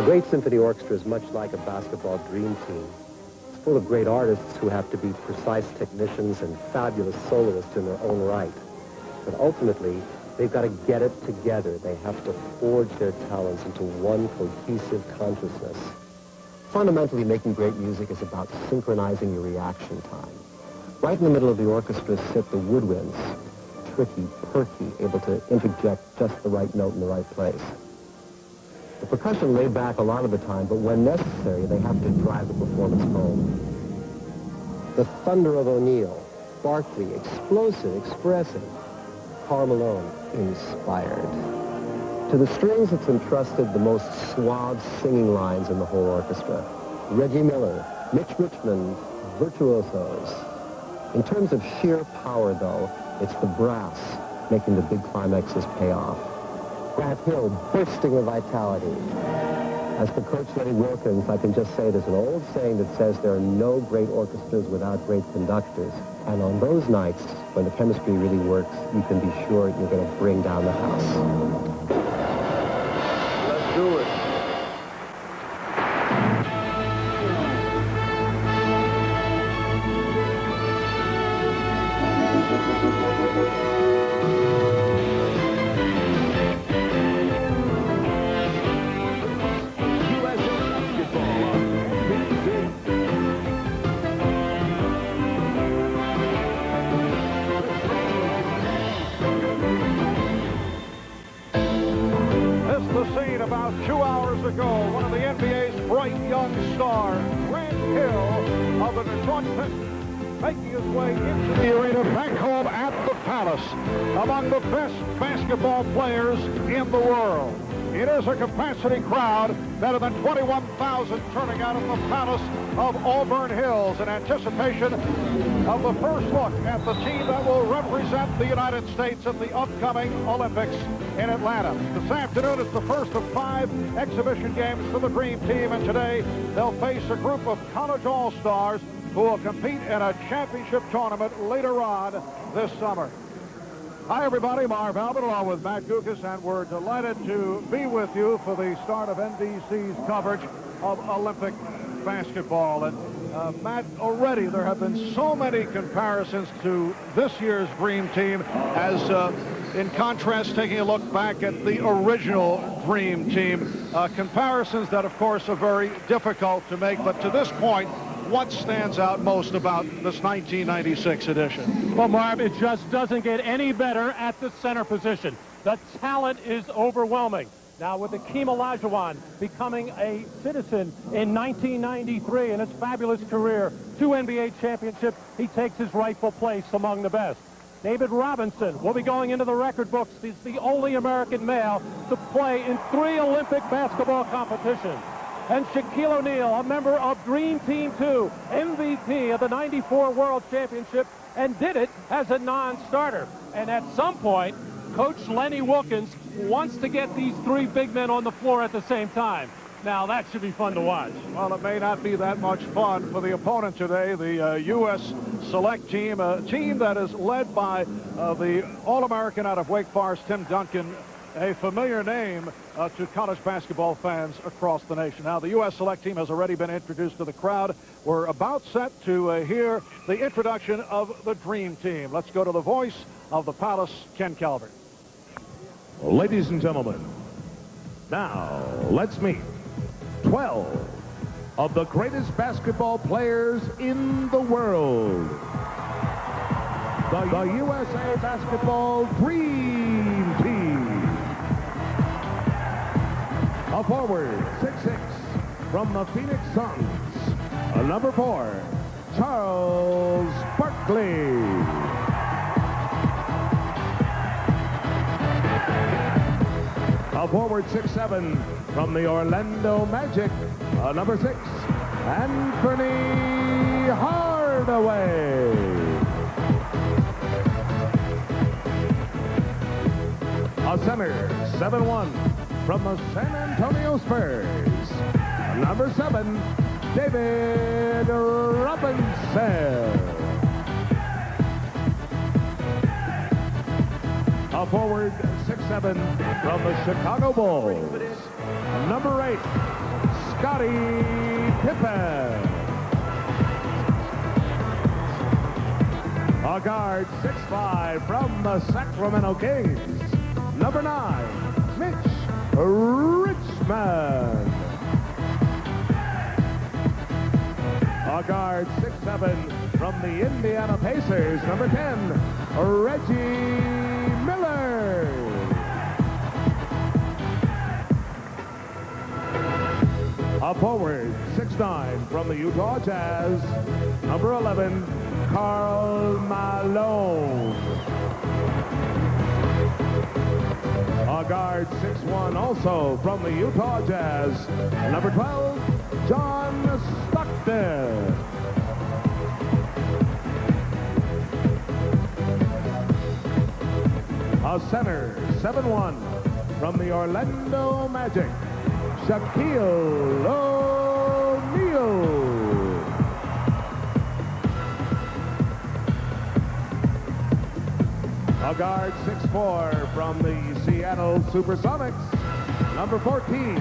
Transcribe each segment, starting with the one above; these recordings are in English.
A great symphony orchestra is much like a basketball dream team. It's full of great artists who have to be precise technicians and fabulous soloists in their own right. But ultimately, they've got to get it together. They have to forge their talents into one cohesive consciousness. Fundamentally, making great music is about synchronizing your reaction time. Right in the middle of the orchestra sit the woodwinds, tricky, perky, able to interject just the right note in the right place. The percussion laid back a lot of the time, but when necessary, they have to drive the performance home. The thunder of O'Neill, Barkley, explosive, expressive. Karl Malone, inspired. To the strings, it's entrusted the most suave singing lines in the whole orchestra. Reggie Miller, Mitch Richmond, virtuosos. In terms of sheer power, though, it's the brass making the big climaxes pay off. Grant Hill, bursting with vitality. As for Coach Lenny Wilkins, I can just say there's an old saying that says there are no great orchestras without great conductors. And on those nights, when the chemistry really works, you can be sure you're going to bring down the house. Let's do it. About 2 hours ago, one of the NBA's bright young stars, Grant Hill of the Detroit Pistons, making his way into the arena back home at the Palace, among the best basketball players in the world. It is a capacity crowd, better than 21,000 turning out of the Palace of Auburn Hills in anticipation of the first look at the team that will represent the United States at the upcoming Olympics in Atlanta. This afternoon is the first of 5 exhibition games for the Dream Team, and today they'll face a group of college all-stars who will compete in a championship tournament later on this summer. Hi, everybody. Marv Albert along with Matt Gukas, and we're delighted to be with you for the start of NBC's coverage of Olympic basketball. And Matt, already there have been so many comparisons to this year's Dream Team as in contrast, taking a look back at the original Dream Team. Comparisons that, of course, are very difficult to make, but to this point, what stands out most about this 1996 edition? Well, Marv, it just doesn't get any better at the center position. The talent is overwhelming. Now, with Hakeem Olajuwon becoming a citizen in 1993 in his fabulous career, 2 NBA championships, he takes his rightful place among the best. David Robinson will be going into the record books. He's the only American male to play in 3 Olympic basketball competitions. And Shaquille O'Neal, a member of Dream Team 2, MVP of the '94 World Championship, and did it as a non-starter. And at some point, Coach Lenny Wilkins wants to get these 3 big men on the floor at the same time. Now, that should be fun to watch. Well, it may not be that much fun for the opponent today, the U.S. Select Team, a team that is led by the All-American out of Wake Forest, Tim Duncan, a familiar name to college basketball fans across the nation. Now, the U.S. Select Team has already been introduced to the crowd. We're about set to hear the introduction of the Dream Team. Let's go to the voice of the Palace, Ken Calvert. Ladies and gentlemen, now let's meet 12 of the greatest basketball players in the world. The USA Basketball Dream Team. A forward, 6'6", from the Phoenix Suns. A number 4, Charles Barkley. A forward, 6'7", from the Orlando Magic. A number 6, Anthony Hardaway. A center, 7'1", from the San Antonio Spurs. Number 7, David Robinson. A forward, 6'7", from the Chicago Bulls. number 8, Scottie Pippen. A guard, 6'5", from the Sacramento Kings, number 9, Mitch Richmond. A guard, 6'7", from the Indiana Pacers, number 10, Reggie Miller. A forward, 6'9", from the Utah Jazz, number 11, Karl Malone. A guard, 6'1", also from the Utah Jazz, number 12, John Stockton. A center, 7'1", from the Orlando Magic, Shaquille O'Neal. A guard, 6'4", from the Seattle Supersonics, number 14,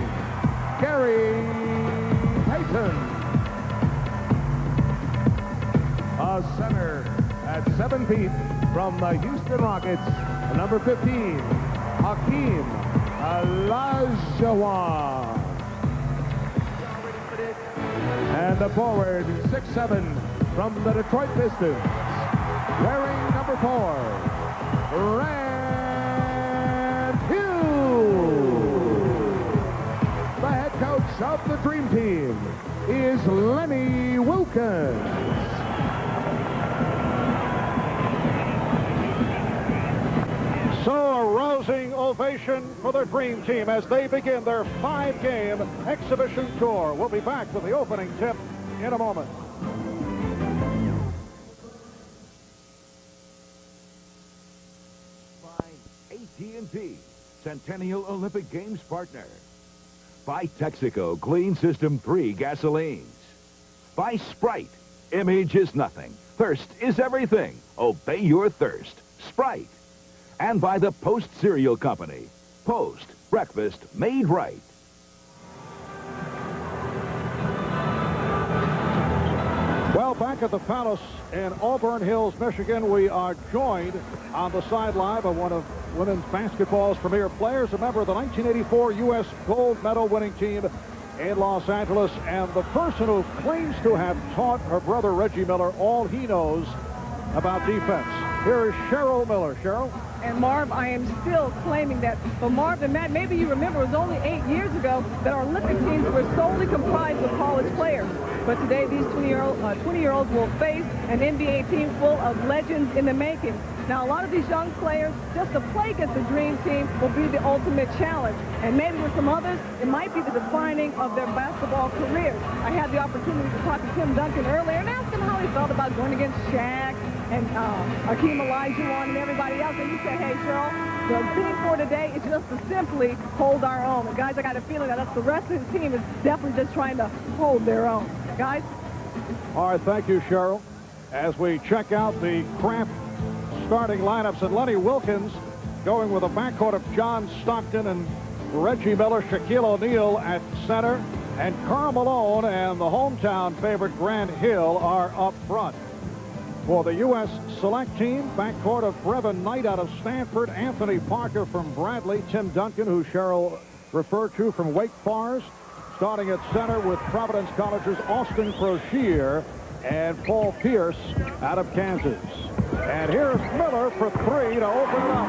Gary Payton. A center at 7 feet from the Houston Rockets, number 15, Hakeem Olajuwon. And the forward, 6'7", from the Detroit Pistons, wearing number 4, Grant Hill. The head coach of the Dream Team is Lenny Wilkins. So a rousing ovation for the Dream Team as they begin their 5-game exhibition tour. We'll be back with the opening tip in a moment. AT&T, Centennial Olympic Games partner. By Texaco Clean System 3 gasolines. By Sprite, image is nothing, thirst is everything. Obey your thirst, Sprite. And by the Post Cereal Company. Post, breakfast made right. Well, back at the Palace in Auburn Hills, Michigan, we are joined on the sideline by one of women's basketball's premier players, a member of the 1984 U.S. gold medal winning team in Los Angeles, and the person who claims to have taught her brother Reggie Miller all he knows about defense. Here is Cheryl Miller. Cheryl? And Marv, I am still claiming that. But Marv and Matt, maybe you remember it was only 8 years ago that our Olympic teams were solely comprised of college players. But today, these 20-year-olds will face an NBA team full of legends in the making. Now, a lot of these young players, just to play against the Dream Team will be the ultimate challenge. And maybe with some others, it might be the defining of their basketball careers. I had the opportunity to talk to Tim Duncan earlier and ask him how he felt about going against Shaq and Hakeem Olajuwon and everybody else. And he said, hey, Cheryl, the theme for today is just to simply hold our own. And guys, I got a feeling that the rest of the team is definitely just trying to hold their own. Guys? All right, thank you, Cheryl. As we check out the Kraft starting lineups, and Lenny Wilkins going with a backcourt of John Stockton and Reggie Miller, Shaquille O'Neal at center, and Karl Malone and the hometown favorite Grant Hill are up front. For the U.S. select team, backcourt of Brevin Knight out of Stanford, Anthony Parker from Bradley, Tim Duncan, who Cheryl referred to, from Wake Forest, starting at center with Providence College's Austin Crocier and Paul Pierce out of Kansas. And here's Miller for 3 to open it up.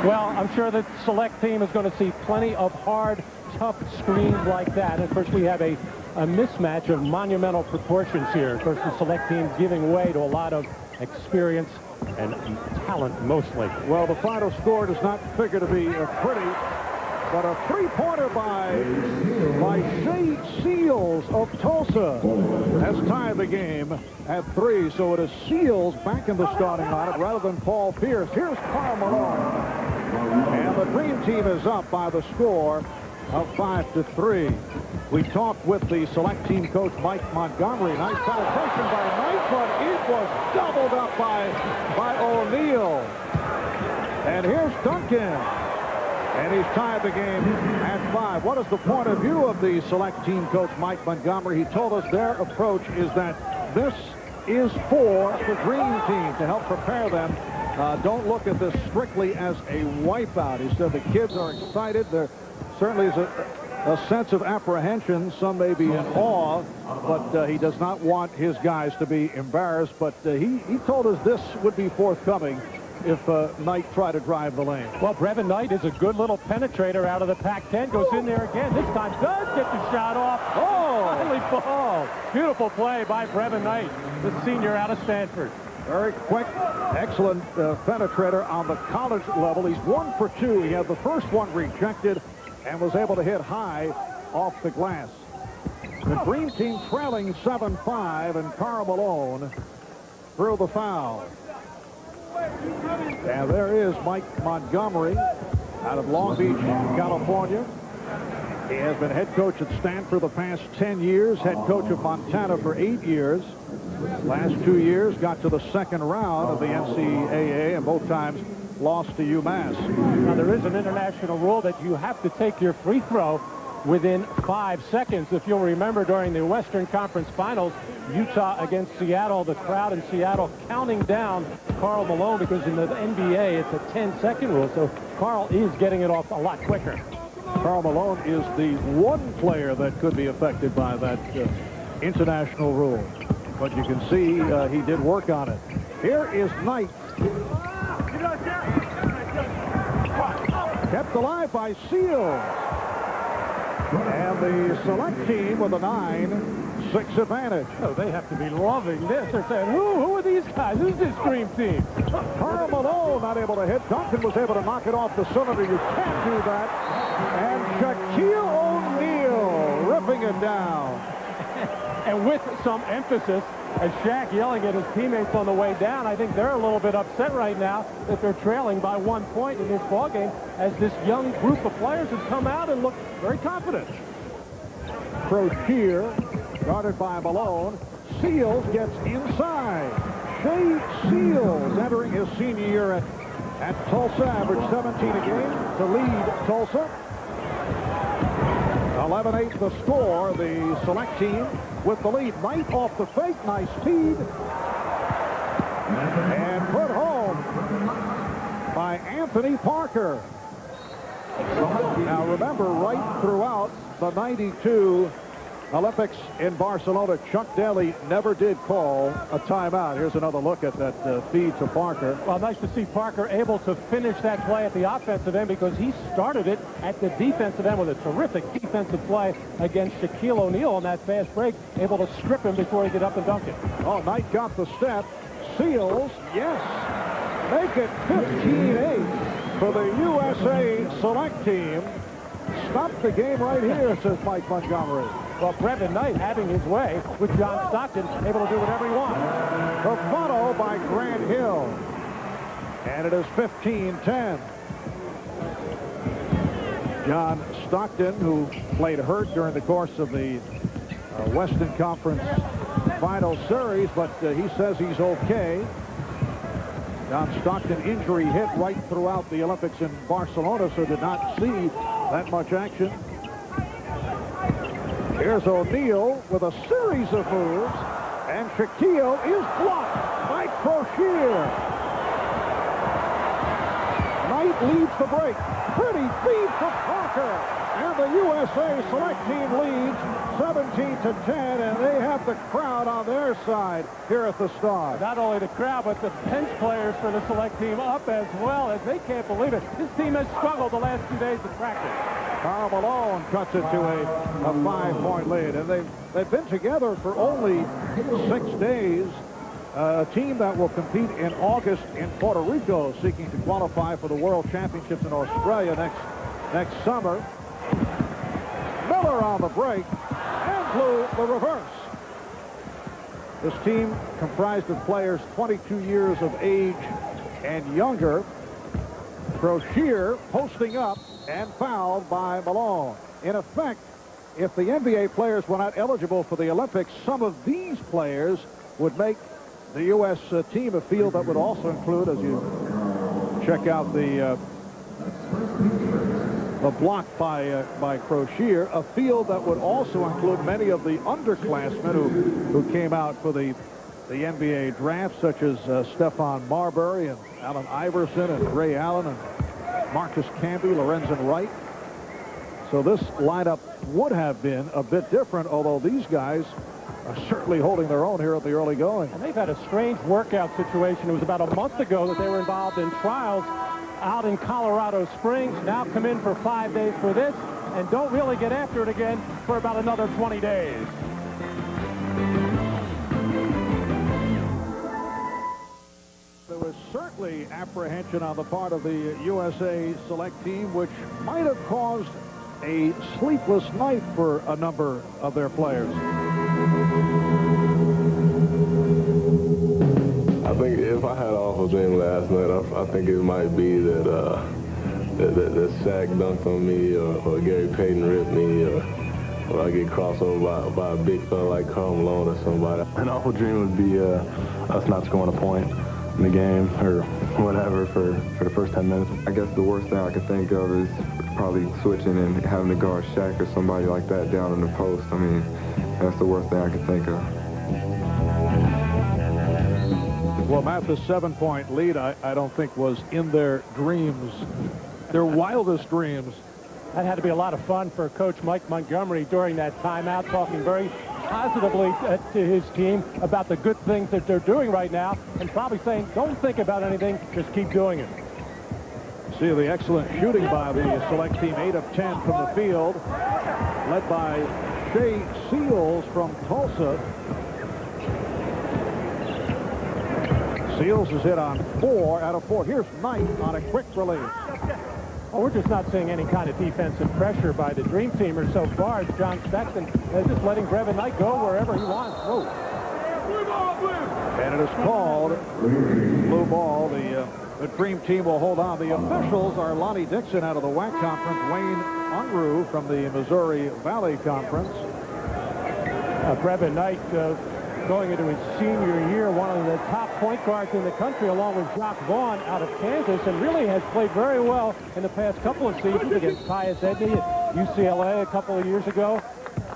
Well, I'm sure the select team is going to see plenty of hard, tough screens like that. And of course, we have a mismatch of monumental proportions here. Of course, the select team giving way to a lot of experience and talent, mostly. Well, the final score does not figure to be pretty, but a three-pointer by Shea Seals of Tulsa has tied the game at 3. So it is Seals back in the starting lineup rather than Paul Pierce. Here's Karl Malone. And the Dream Team is up by the score of 5-3. We talked with the select team coach, Mike Montgomery. Nice penetration by Knight, but it was doubled up by O'Neal. And here's Duncan. And he's tied the game at 5. What is the point of view of the select team coach, Mike Montgomery? He told us their approach is that this is for the dream team to help prepare them. Don't look at this strictly as a wipeout. He said the kids are excited. There certainly is a sense of apprehension. Some may be in awe, but he does not want his guys to be embarrassed. But he told us this would be forthcoming if Knight tried to drive the lane. Well, Brevin Knight is a good little penetrator out of the Pac-10. Goes in there again. This time does get the shot off. Finally falls. Beautiful play by Brevin Knight, the senior out of Stanford. Very quick, excellent penetrator on the college level. He's 1 for 2. He had the first one rejected and was able to hit high off the glass. The Dream Team trailing 7-5, and Karl Malone threw the foul. And there is Mike Montgomery out of Long Beach, California. He has been head coach at Stanford the past 10 years, head coach of Montana for 8 years. Last 2 years got to the second round of the NCAA, and both times lost to UMass. Now, there is an international rule that you have to take your free throw within 5 seconds. If you'll remember, during the Western Conference Finals, Utah against Seattle, the crowd in Seattle counting down Karl Malone, because in the NBA it's a 10-second rule, so Karl is getting it off a lot quicker. Karl Malone is the one player that could be affected by that international rule. But you can see he did work on it. Here is Knight. Kept alive by Seals. And the select team with a 9-6 advantage. Oh, they have to be loving this. They're saying, who are these guys? Who's this dream team? Karl Malone not able to hit. Duncan was able to knock it off the cylinder. You can't do that. And Shaquille O'Neal ripping it down. And with some emphasis, as Shaq yelling at his teammates on the way down, I think they're a little bit upset right now that they're trailing by 1 point in this ballgame, as this young group of players have come out and look very confident. Crocier, guarded by Malone. Seals gets inside. Shea Seals entering his senior year at Tulsa, averaged 17 a game to lead Tulsa. 11-8 the score. The select team with the lead. Knight off the fake. Nice feed. And put home by Anthony Parker. Now remember, right throughout the 92 Olympics in Barcelona, Chuck Daly never did call a timeout. Here's another look at that feed to Parker. Well, nice to see Parker able to finish that play at the offensive end, because he started it at the defensive end with a terrific defensive play against Shaquille O'Neal on that fast break, able to strip him before he get up and dunk it. Oh, Knight got the step. Seals, yes. Make it 15-8 for the USA select team. Stop the game right here, says Mike Montgomery. Well, Brevin Knight having his way with John Stockton, able to do whatever he wants. The follow by Grant Hill. And it is 15-10. John Stockton, who played hurt during the course of the Western Conference Final Series, but he says he's okay. John Stockton injury hit right throughout the Olympics in Barcelona, so did not see that much action. Here's O'Neal with a series of moves, and Shaquille is blocked by Crocier. Knight leads the break. Pretty feed from Parker, and the USA select team leads 17-10, and they have the crowd on their side here at the Star. Not only the crowd, but the bench players for the select team up as well, as they can't believe it. This team has struggled the last 2 days of practice. Karl Malone cuts it to a 5-point lead, and they've been together for only 6 days. A team that will compete in August in Puerto Rico, seeking to qualify for the World Championships in Australia next summer. Miller on the break and blew the reverse. This team comprised of players 22 years of age and younger. Crocier posting up and fouled by Malone. In effect, if the NBA players were not eligible for the Olympics, some of these players would make the U.S. team, a field that would also include, as you check out the a block by Crozier, a field that would also include many of the underclassmen who came out for the NBA draft, such as Stephon Marbury and Allen Iverson and Ray Allen and Marcus Camby, Lorenzen Wright. So this lineup would have been a bit different, although these guys are certainly holding their own here at the early going. And they've had a strange workout situation. It was about a month ago that they were involved in trials out in Colorado Springs. Now come in for 5 days for this and don't really get after it again for about another 20 days. There was certainly apprehension on the part of the USA select team, which might have caused a sleepless night for a number of their players. I think if I had an awful dream last night, I think it might be that that Shaq dunked on me, or Gary Payton ripped me, or I get crossed over by a big fella like Karl Malone or somebody. An awful dream would be us not scoring a point in the game or whatever for the first 10 minutes. I guess the worst thing I could think of is probably switching and having to guard Shaq or somebody like that down in the post. I mean, that's the worst thing I could think of. Well, Matt, the 7-point lead, I don't think was in their dreams, their wildest dreams. That had to be a lot of fun for Coach Mike Montgomery during that timeout, talking very positively to his team about the good things that they're doing right now, and probably saying, don't think about anything, just keep doing it. See the excellent shooting by the select team, 8 of 10 from the field, led by Shea Seals from Tulsa. Seals is hit on 4 out of 4. Here's Knight on a quick release. Well, we're just not seeing any kind of defensive pressure by the Dream Teamers so far. As John Sexton is just letting Brevin Knight go wherever he wants. Whoa. And it is called blue ball. The Dream Team will hold on. The officials are Lonnie Dixon out of the WAC Conference, Wayne Unruh from the Missouri Valley Conference. Brevin Knight going into his senior year, one of the top point guards in the country, along with Jacques Vaughn out of Kansas, and really has played very well in the past couple of seasons against Tyus Edney at UCLA a couple of years ago.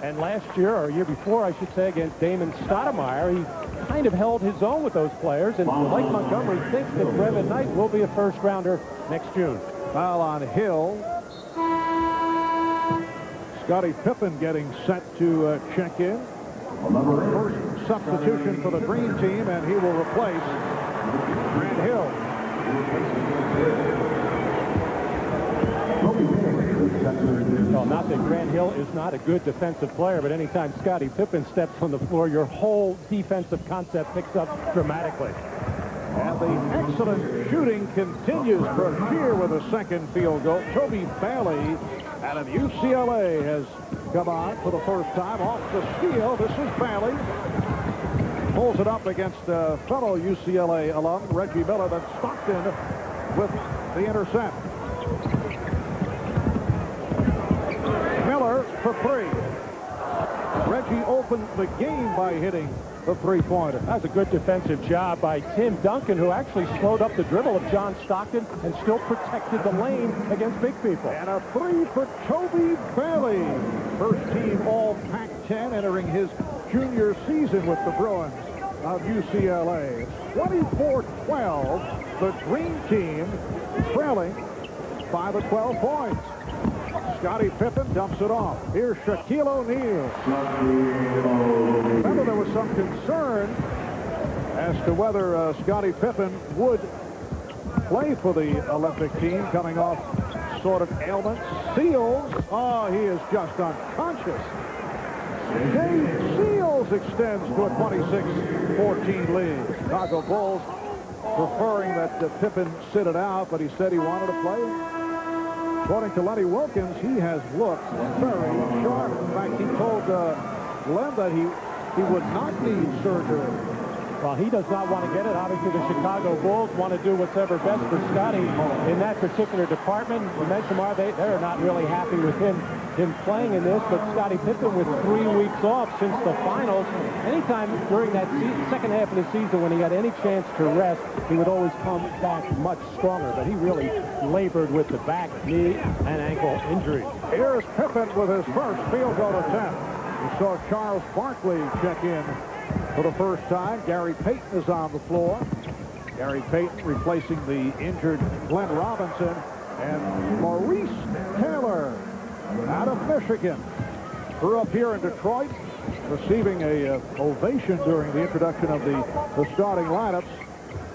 And last year, or year before, I should say, against Damon Stoudemire, he kind of held his own with those players. And Mike Montgomery thinks that Brevin Knight will be a first-rounder next June. Foul on Hill. Scottie Pippen getting set to check in. First substitution for the Green Team, and he will replace Grant Hill. Well, not that Grant Hill is not a good defensive player, but anytime Scottie Pippen steps on the floor, your whole defensive concept picks up dramatically. And the excellent shooting continues. Crozier with a second field goal. Toby Bailey out of UCLA has come on for the first time off the steal. This is Bailey. Pulls it up against fellow UCLA alum Reggie Miller. Then Stockton with the intercept. Miller for 3. Reggie opened the game by hitting the three-pointer. That was a good defensive job by Tim Duncan, who actually slowed up the dribble of John Stockton and still protected the lane against big people. And a 3 for Toby Bailey. First team all Pac-10 entering his junior season with the Bruins of UCLA. 24-12. The Green Team trailing by the 12 points. Scottie Pippen dumps it off. Here's Shaquille O'Neal. Remember, there was some concern as to whether Scottie Pippen would play for the Olympic team coming off sort of ailment. Seals, oh, he is just unconscious. Dave Seals extends to a 26-14 lead. Chicago Bulls preferring that Pippen sit it out, but he said he wanted to play. According to Lenny Wilkins, he has looked very sharp. In fact, he told Glenn that he would not need surgery. Well, he does not want to get it. Obviously, the Chicago Bulls want to do whatever best for Scottie in that particular department. You mentioned they're not really happy with him him playing in this, but Scottie Pippen with 3 weeks off since the finals. Anytime during that second half of the season when he had any chance to rest, he would always come back much stronger, but he really labored with the back, knee, and ankle injuries. Here's Pippen with his first field goal attempt. We saw Charles Barkley check in for the first time. Gary Payton is on the floor. Gary Payton replacing the injured Glenn Robinson. And Maurice Taylor out of Michigan. Grew up here in Detroit, receiving a ovation during the introduction of the starting lineups.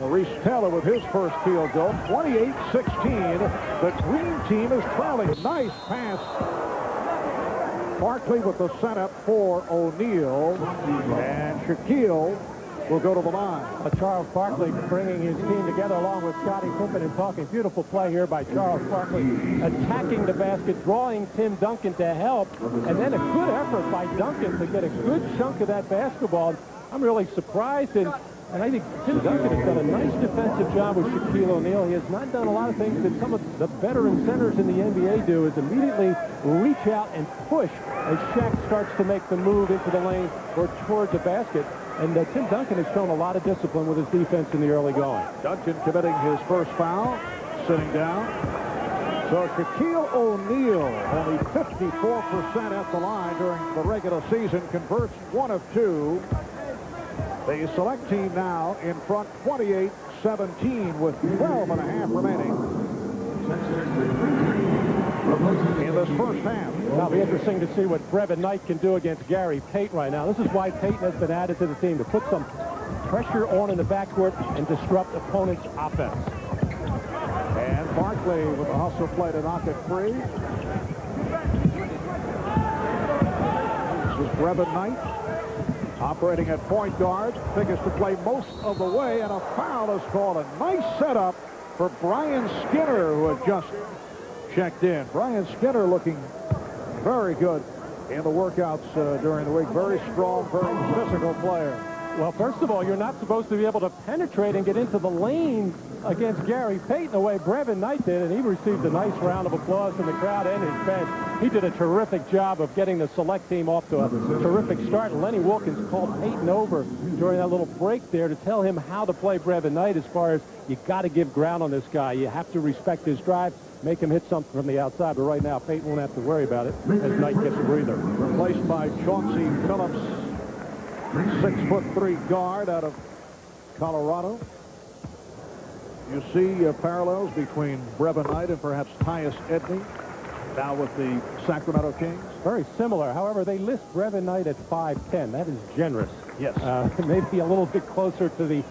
Maurice Taylor with his first field goal, 28-16. The green team is trailing. Nice pass. Barkley with the setup for O'Neal, and Shaquille will go to the line. Charles Barkley bringing his team together along with Scottie Pippen and talking. Beautiful play here by Charles Barkley, attacking the basket, drawing Tim Duncan to help, and then a good effort by Duncan to get a good chunk of that basketball. I'm really surprised, and I think Tim Duncan has done a nice defensive job with Shaquille O'Neal. He has not done a lot of things that some of the veteran centers in the NBA do, is immediately reach out and push as Shaq starts to make the move into the lane or toward the basket. And Tim Duncan has shown a lot of discipline with his defense in the early going. Duncan committing his first foul, sitting down. So Shaquille O'Neal, only 54% at the line during the regular season, converts 1 of 2. The select team now in front 28-17 with 12.5 remaining in this first half. It'll be interesting to see what Brevin Knight can do against Gary Payton right now. This is why Payton has been added to the team, to put some pressure on in the backcourt and disrupt opponents' offense. And Barkley with the hustle play to knock it free. This is Brevin Knight operating at point guard. Figures to play most of the way, and a foul is called. A nice setup for Brian Skinner, who had just checked in. Brian Skinner looking very good in the workouts during the week. Very strong, very physical player. Well, first of all, you're not supposed to be able to penetrate and get into the lane against Gary Payton the way Brevin Knight did, and he received a nice round of applause from the crowd and his bench. He did a terrific job of getting the select team off to a terrific start. And Lenny Wilkins called Payton over during that little break there to tell him how to play Brevin Knight, as far as you got to give ground on this guy. You have to respect his drive, make him hit something from the outside. But right now, Payton won't have to worry about it as Knight gets a breather. Replaced by Chauncey Billups, 6'3" guard out of Colorado. You see parallels between Brevin Knight and perhaps Tyus Edney, now with the Sacramento Kings. Very similar. However, they list Brevin Knight at 5'10". That is generous. Yes. Maybe a little bit closer to the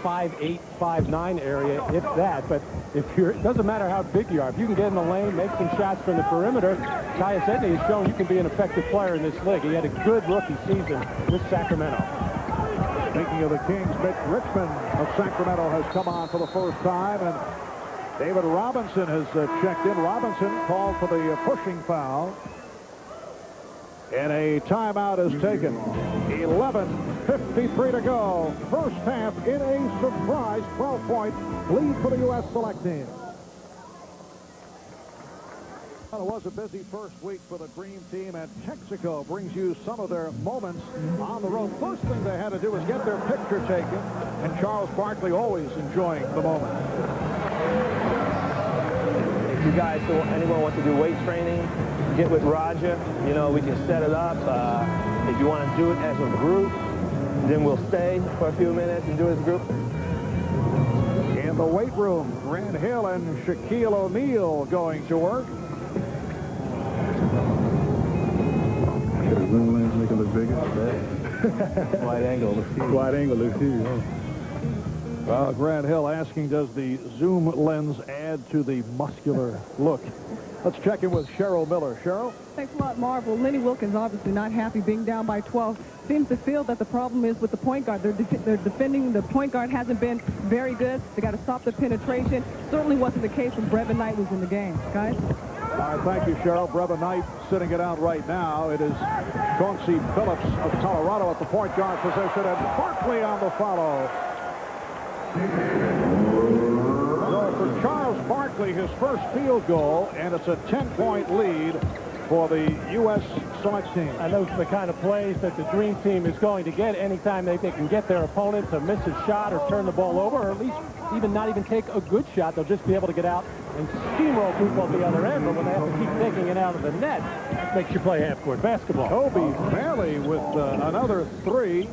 5'8", 5'9" area, if that. But if it doesn't matter how big you are. If you can get in the lane, make some shots from the perimeter, Tyus Edney has shown you can be an effective player in this league. He had a good rookie season with Sacramento. Speaking of the Kings, Mitch Richmond of Sacramento has come on for the first time, and David Robinson has checked in. Robinson called for the pushing foul, and a timeout is taken. 11:53 to go. First half in a surprise 12-point lead for the U.S. select team. Well, it was a busy first week for the Green Team, and Texaco brings you some of their moments on the road. First thing they had to do was get their picture taken, and Charles Barkley always enjoying the moment. If you guys, anyone wants to do weight training, get with Roger. You know, we can set it up. If you want to do it as a group, then we'll stay for a few minutes and do it as a group. In the weight room, Grant Hill and Shaquille O'Neal going to work. The zoom lens make it look bigger. Wide angle looks huge. Wide angle looks huge. Grant Hill asking, does the zoom lens add to the muscular look? Let's check in with Cheryl Miller. Cheryl? Thanks a lot, Marv. Well, Lenny Wilkins obviously not happy being down by 12. Seems to feel that the problem is with the point guard. They're defending. The point guard hasn't been very good. They got to stop the penetration. Certainly wasn't the case when Brevin Knight was in the game. Guys? All right, thank you, Cheryl. Brevin Knight sitting it out right now. It is Chauncey Billups of Colorado at the point guard position, and Barkley on the follow. So for Charles Barkley, his first field goal, and it's a 10-point lead for the U.S. select team. And those are the kind of plays that the Dream Team is going to get anytime they can get their opponent to miss a shot or turn the ball over, or at least not even take a good shot. They'll just be able to get out and steamroll people at the other end, but when they have to keep taking it out of the net, it makes you play half-court basketball. Kobe Bailey with another 3.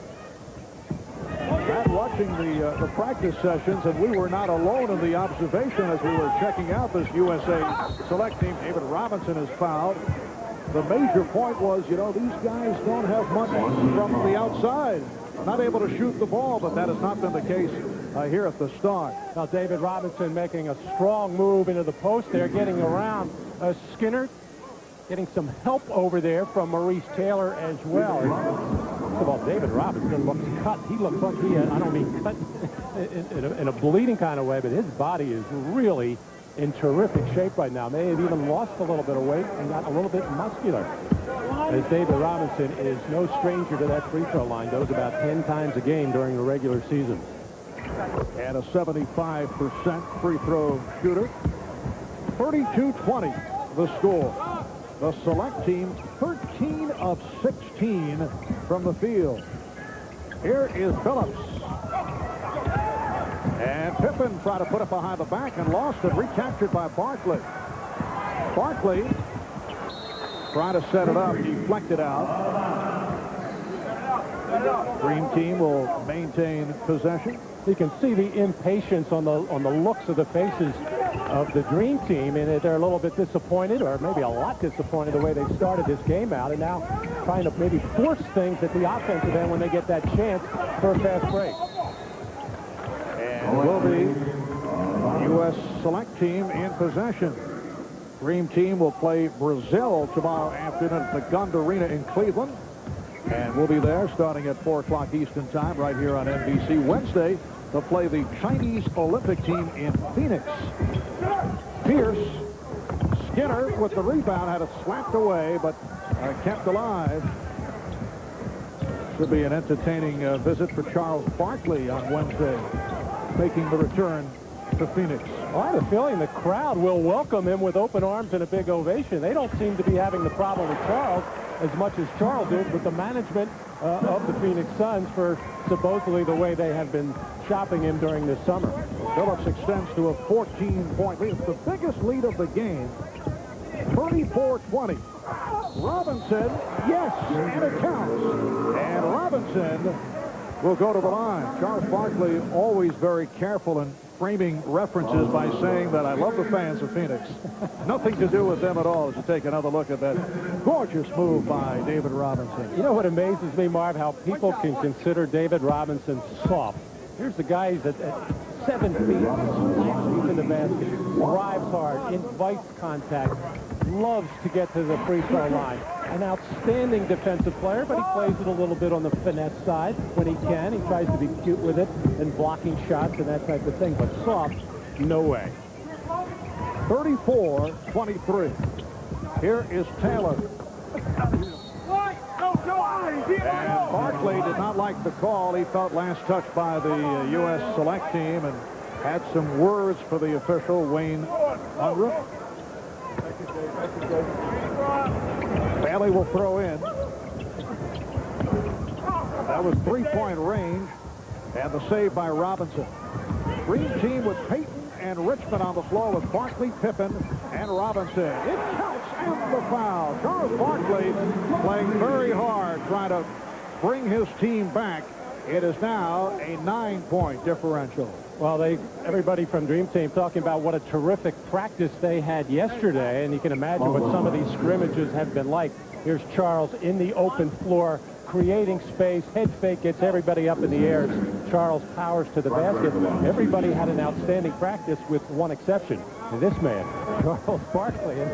And watching the practice sessions, and we were not alone in the observation as we were checking out this USA select team. David Robinson is fouled. The major point was, you know, these guys don't have much from the outside. Not able to shoot the ball, but that has not been the case here at the start. Now David Robinson making a strong move into the post there, getting around Skinner, getting some help over there from Maurice Taylor as well. First of all, David Robinson looks cut. He looks like he, I don't mean cut in a bleeding kind of way, but his body is really in terrific shape right now. May have even lost a little bit of weight and got a little bit muscular. As David Robinson is no stranger to that free throw line, goes about 10 times a game during the regular season. And a 75% free throw shooter. 32-20 the score. The select team 13 of 16 from the field. Here is Billups. And Pippen tried to put it behind the back and lost it. Recaptured by Barkley. Barkley trying to set it up. Deflected out. Dream Team will maintain possession. You can see the impatience on the looks of the faces of the Dream Team, and they're a little bit disappointed, or maybe a lot disappointed, the way they started this game out, and now trying to maybe force things at the offensive end when they get that chance for a fast break. And it will be U.S. select team in possession. Dream Team will play Brazil tomorrow afternoon at the Gund Arena in Cleveland. And we'll be there starting at 4 o'clock Eastern time right here on NBC. Wednesday, they'll play the Chinese Olympic team in Phoenix. Pierce, Skinner with the rebound, had it slapped away, but kept alive. Should be an entertaining visit for Charles Barkley on Wednesday, making the return to Phoenix. Well, I have a feeling the crowd will welcome him with open arms and a big ovation. They don't seem to be having the problem with Charles as much as Charles did with the management of the Phoenix Suns for supposedly the way they have been shopping him during this summer. Billups extends to a 14-point lead. It's the biggest lead of the game. 34-20. Robinson, yes, and it counts. And Robinson will go to the line. Charles Barkley always very careful in framing references by saying that I love the fans of Phoenix. Nothing to do with them at all as you take another look at that gorgeous move by David Robinson. You know what amazes me, Marv, how people can consider David Robinson soft. Here's the guy who's at 7 feet, deep in the basket, drives hard, invites contact, loves to get to the free throw line. An outstanding defensive player, but he plays it a little bit on the finesse side when he can. He tries to be cute with it and blocking shots and that type of thing, but soft, no way. 34-23. Here is Taylor. And Barkley did not like the call. He felt last touched by the U.S. select team and had some words for the official, Wayne Unruh. Bailey will throw in. That was three-point range, and the save by Robinson. Dream Team with Payton and Richmond on the floor with Barkley, Pippen, and Robinson. It counts and the foul. Charles Barkley playing very hard, trying to bring his team back. It is now a 9-point differential. Well, everybody from Dream Team talking about what a terrific practice they had yesterday, and you can imagine what some of these scrimmages have been like. Here's Charles in the open floor, creating space, head fake, gets everybody up in the air. Charles powers to the basket. Everybody had an outstanding practice with one exception. And this man, Charles Barkley, and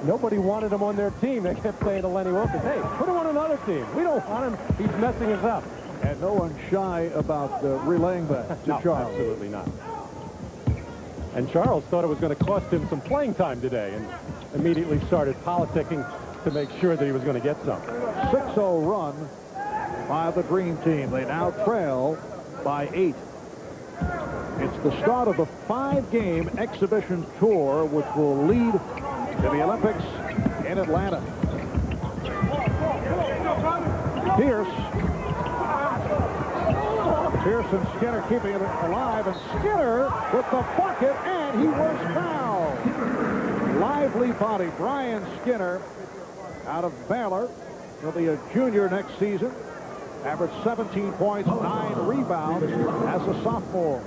nobody wanted him on their team. They kept saying to Lenny Wilkins, hey, put him on another team. We don't want him. He's messing us up. And no one shy about relaying that to No, Charles. absolutely not. And Charles thought it was going to cost him some playing time today and immediately started politicking to make sure that he was going to get some. 6-0 run by the Dream Team. They now trail by 8. It's the start of the 5-game exhibition tour, which will lead to the Olympics in Atlanta. Pierce and Skinner keeping it alive, and Skinner with the bucket, and he was fouled. Lively body, Brian Skinner, out of Baylor. He'll be a junior next season. Averaged 17 points, 9 rebounds as a sophomore.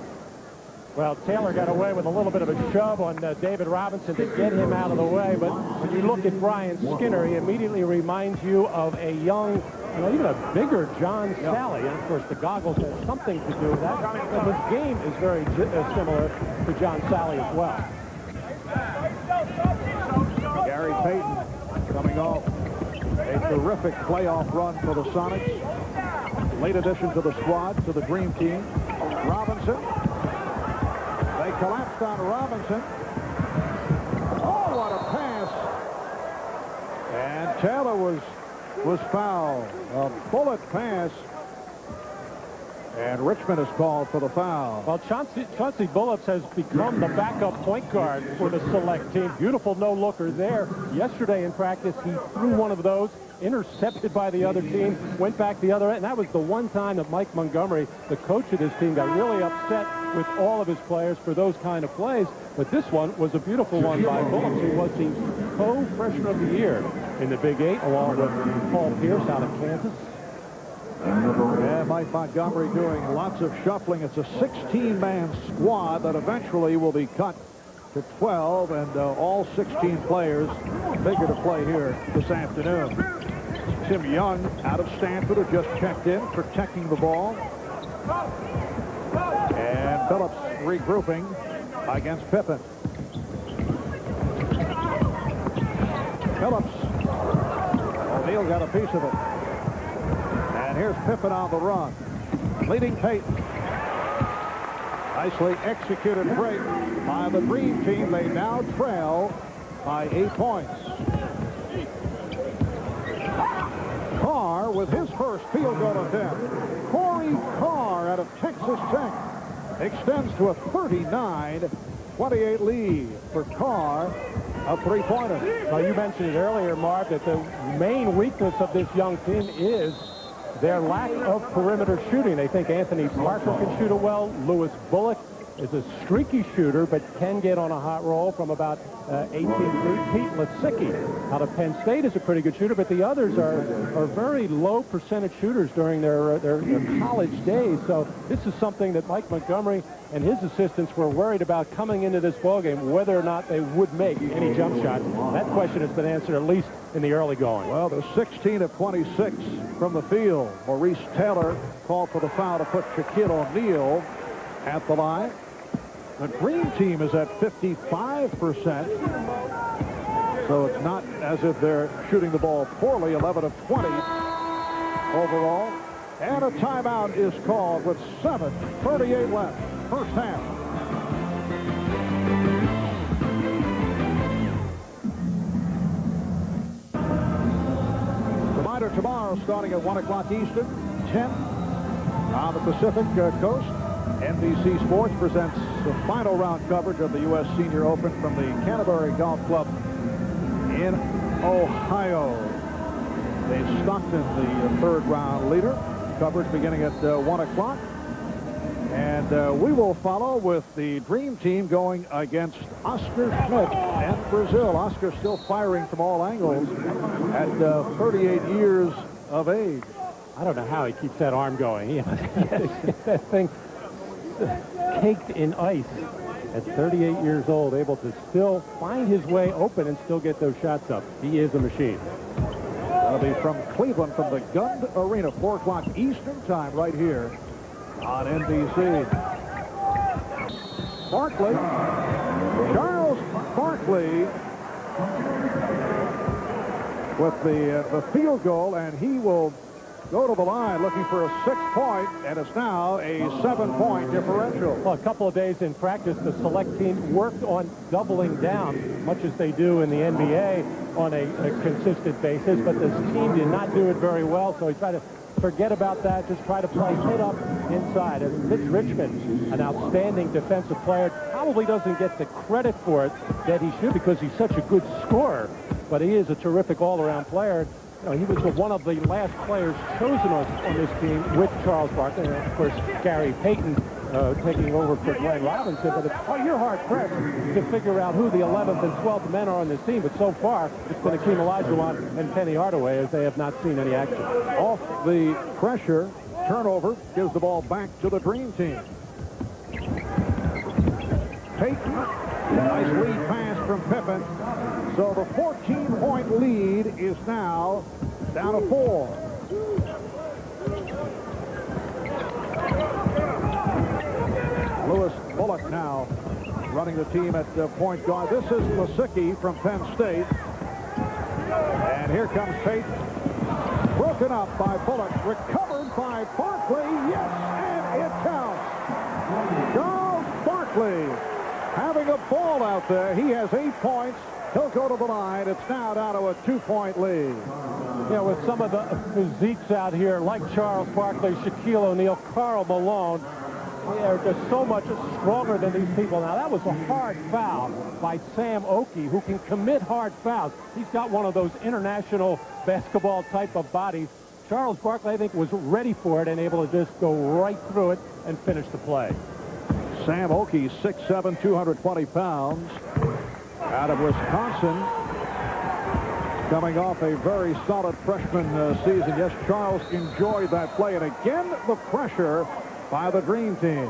Well, Taylor got away with a little bit of a shove on David Robinson to get him out of the way, but when you look at Brian Skinner, he immediately reminds you of a young, even a bigger John Sally. And, of course, the goggles have something to do with that. And his game is very similar to John Sally as well. Gary Payton coming off a terrific playoff run for the Sonics. Late addition to the squad, to the Dream Team. Robinson. They collapsed on Robinson. Oh, what a pass. And Taylor was fouled. A bullet pass. And Richmond is called for the foul. Well, Chauncey Billups has become the backup point guard for the select team. Beautiful no-looker there. Yesterday in practice, he threw one of those, intercepted by the other team, went back the other end. And that was the one time that Mike Montgomery, the coach of this team, got really upset with all of his players for those kind of plays. But this one was a beautiful one by Billups, who was the co-freshman of the year in the Big Eight, along with Paul Pierce out of Kansas. Yeah, Mike Montgomery doing lots of shuffling. It's a 16-man squad that eventually will be cut to 12, and all 16 players figure to play here this afternoon. Tim Young out of Stanford, who just checked in, protecting the ball. And Billups regrouping against Pippen. Billups. O'Neal got a piece of it. And here's Pippen on the run. Leading Payton. Nicely executed break by the Dream Team. They now trail by 8 points. Carr with his first field goal attempt. Corey Carr out of Texas Tech extends to a 39-28 lead for Carr. A three-pointer. Well, you mentioned it earlier, Marv, that the main weakness of this young team is their lack of perimeter shooting. They think Anthony Parker can shoot it well. Lewis Bullock is a streaky shooter, but can get on a hot roll from about 18 feet. Pete Litsicki out of Penn State is a pretty good shooter, but the others are very low percentage shooters during their college days. So this is something that Mike Montgomery and his assistants were worried about coming into this ballgame, whether or not they would make any jump shots. That question has been answered, at least in the early going. Well, they're 16 of 26 from the field. Maurice Taylor called for the foul to put Shaquille O'Neal at the line. The Dream Team is at 55%. So it's not as if they're shooting the ball poorly. 11 of 20 overall. And a timeout is called with 7:38 left. First half. Reminder tomorrow starting at 1 o'clock Eastern, 10 on the Pacific coast. NBC Sports presents the final round coverage of the U.S. Senior Open from the Canterbury Golf Club in Ohio. Dave Stockton, the third round leader. Coverage beginning at 1 o'clock. And we will follow with the Dream Team going against Oscar Schmidt and Brazil. Oscar still firing from all angles at 38 years of age. I don't know how he keeps that arm going. That thing caked in ice at 38 years old, able to still find his way open and still get those shots up. He is a machine. That'll be from Cleveland, from the Gund Arena, 4 o'clock Eastern time, right here on NBC. Barkley, Charles Barkley with the field goal, and he will go to the line looking for a 6-point, and it's now a 7-point differential. Well, a couple of days in practice, the select team worked on doubling down, much as they do in the NBA on a consistent basis, but this team did not do it very well, so he tried to forget about that, just try to play hit up inside. And Mitch Richmond, an outstanding defensive player, probably doesn't get the credit for it that he should because he's such a good scorer, but he is a terrific all-around player. He was one of the last players chosen on this team with Charles Barkley, and of course Gary Payton taking over for Glenn Robinson. But you're hard-pressed to figure out who the 11th and 12th men are on this team. But so far, it's been Hakeem Olajuwon and Penny Hardaway, as they have not seen any action. Off the pressure, turnover gives the ball back to the Dream Team. Payton, nice lead pass from Pippen. So the 14-point lead is now down to 4. Lewis Bullock now running the team at point guard. This is Lasicki from Penn State. And here comes Payton. Broken up by Bullock. Recovered by Barkley. Yes, and it counts. Charles Barkley having a ball out there. He has 8 points. He'll go to the line. It's now down to a 2-point lead. Yeah, with some of the physiques out here, like Charles Barkley, Shaquille O'Neal, Karl Malone, they are just so much stronger than these people. Now, that was a hard foul by Sam Oakey, who can commit hard fouls. He's got one of those international basketball type of bodies. Charles Barkley, I think, was ready for it and able to just go right through it and finish the play. Sam Oakey, 6'7", 220 pounds, out of Wisconsin, coming off a very solid freshman season. Yes, Charles enjoyed that play. And again, the pressure by the Dream Team.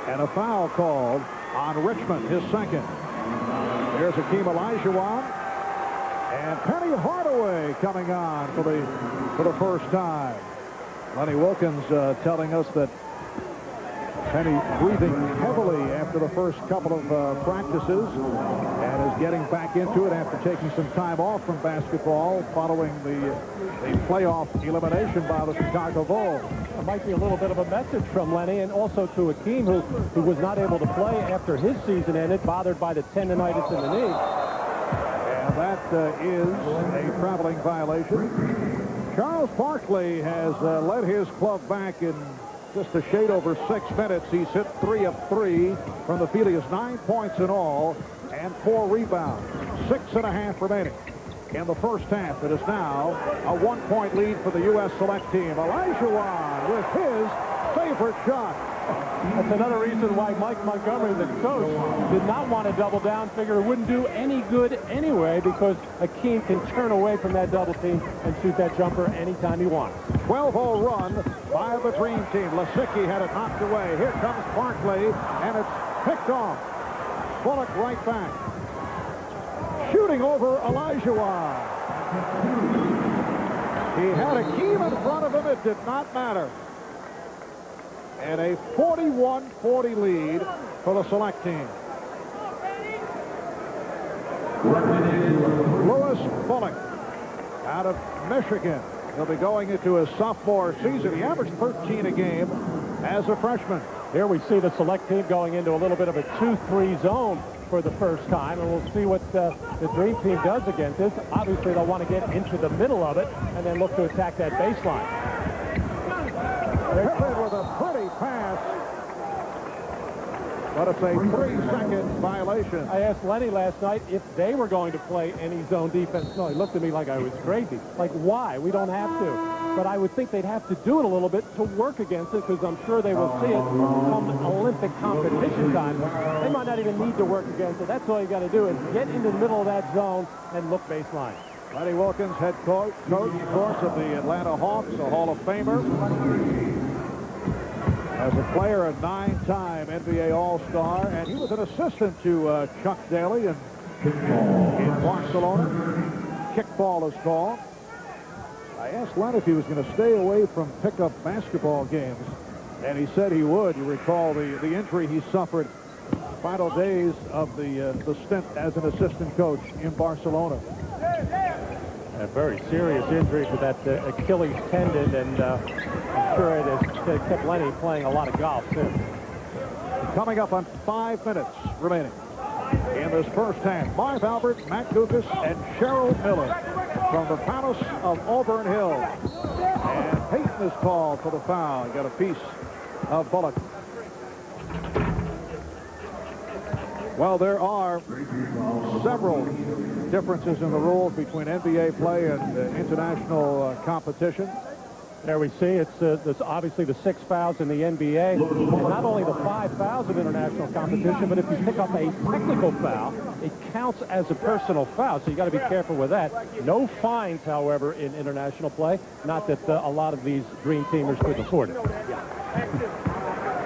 And a foul called on Richmond, his second. Here's Hakeem Olajuwon. And Penny Hardaway coming on for the first time. Lenny Wilkins telling us that Penny breathing heavily after the first couple of practices and is getting back into it after taking some time off from basketball following the playoff elimination by the Chicago Bulls. It might be a little bit of a message from Lenny, and also to Hakeem, who was not able to play after his season ended, bothered by the tendonitis in the knee. And that is a traveling violation. Charles Barkley has led his club back in just a shade over 6 minutes. He's hit 3 of 3 from the field. He has 9 points in all and 4 rebounds. 6.5 remaining in the first half. It is now a 1-point lead for the U.S. select team. Olajuwon with his favorite shot. That's another reason why Mike Montgomery, the coach, did not want to double down. Figured it wouldn't do any good anyway, because Hakeem can turn away from that double team and shoot that jumper anytime he wants. 12-0 run by the Dream Team. Lasicki had it knocked away. Here comes Barkley, and it's picked off. Bullock right back. Shooting over Olajuwon. He had Hakeem in front of him. It did not matter. And a 41-40 lead for the select team. Lewis Bullock out of Michigan. He'll be going into his sophomore season. He averaged 13 a game as a freshman. Here we see the select team going into a little bit of a 2-3 zone for the first time, and we'll see what the Dream Team does against this. Obviously, they'll want to get into the middle of it and then look to attack that baseline. Pippen with a pretty pass, but it's a 3-second violation. I asked Lenny last night if they were going to play any zone defense. No, he looked at me like I was crazy. Like, why? We don't have to. But I would think they'd have to do it a little bit to work against it, because I'm sure they will see it come Olympic competition time. They might not even need to work against it. That's all you got to do is get into the middle of that zone and look baseline. Lenny Wilkins, head coach, of course, of the Atlanta Hawks, a Hall of Famer. As a player, a 9-time NBA All-Star, and he was an assistant to Chuck Daly in Barcelona. Kickball is called. I asked Len if he was going to stay away from pickup basketball games, and he said he would. You recall the injury he suffered final days of the stint as an assistant coach in Barcelona. A very serious injury to that Achilles tendon, and I'm sure it has kept Lenny playing a lot of golf since. Coming up on 5 minutes remaining in this first half. Marv Albert, Matt Dukas, and Cheryl Miller from the Palace of Auburn Hills. And Payton is called for the foul. He got a piece of Bullock. Well, there are several differences in the rules between NBA play and international competition. There we see it's obviously the 6 fouls in the NBA. Not only the 5 fouls in international competition, but if you pick up a technical foul, it counts as a personal foul. So you got to be careful with that. No fines, however, in international play. Not that a lot of these Dream Teamers could afford it.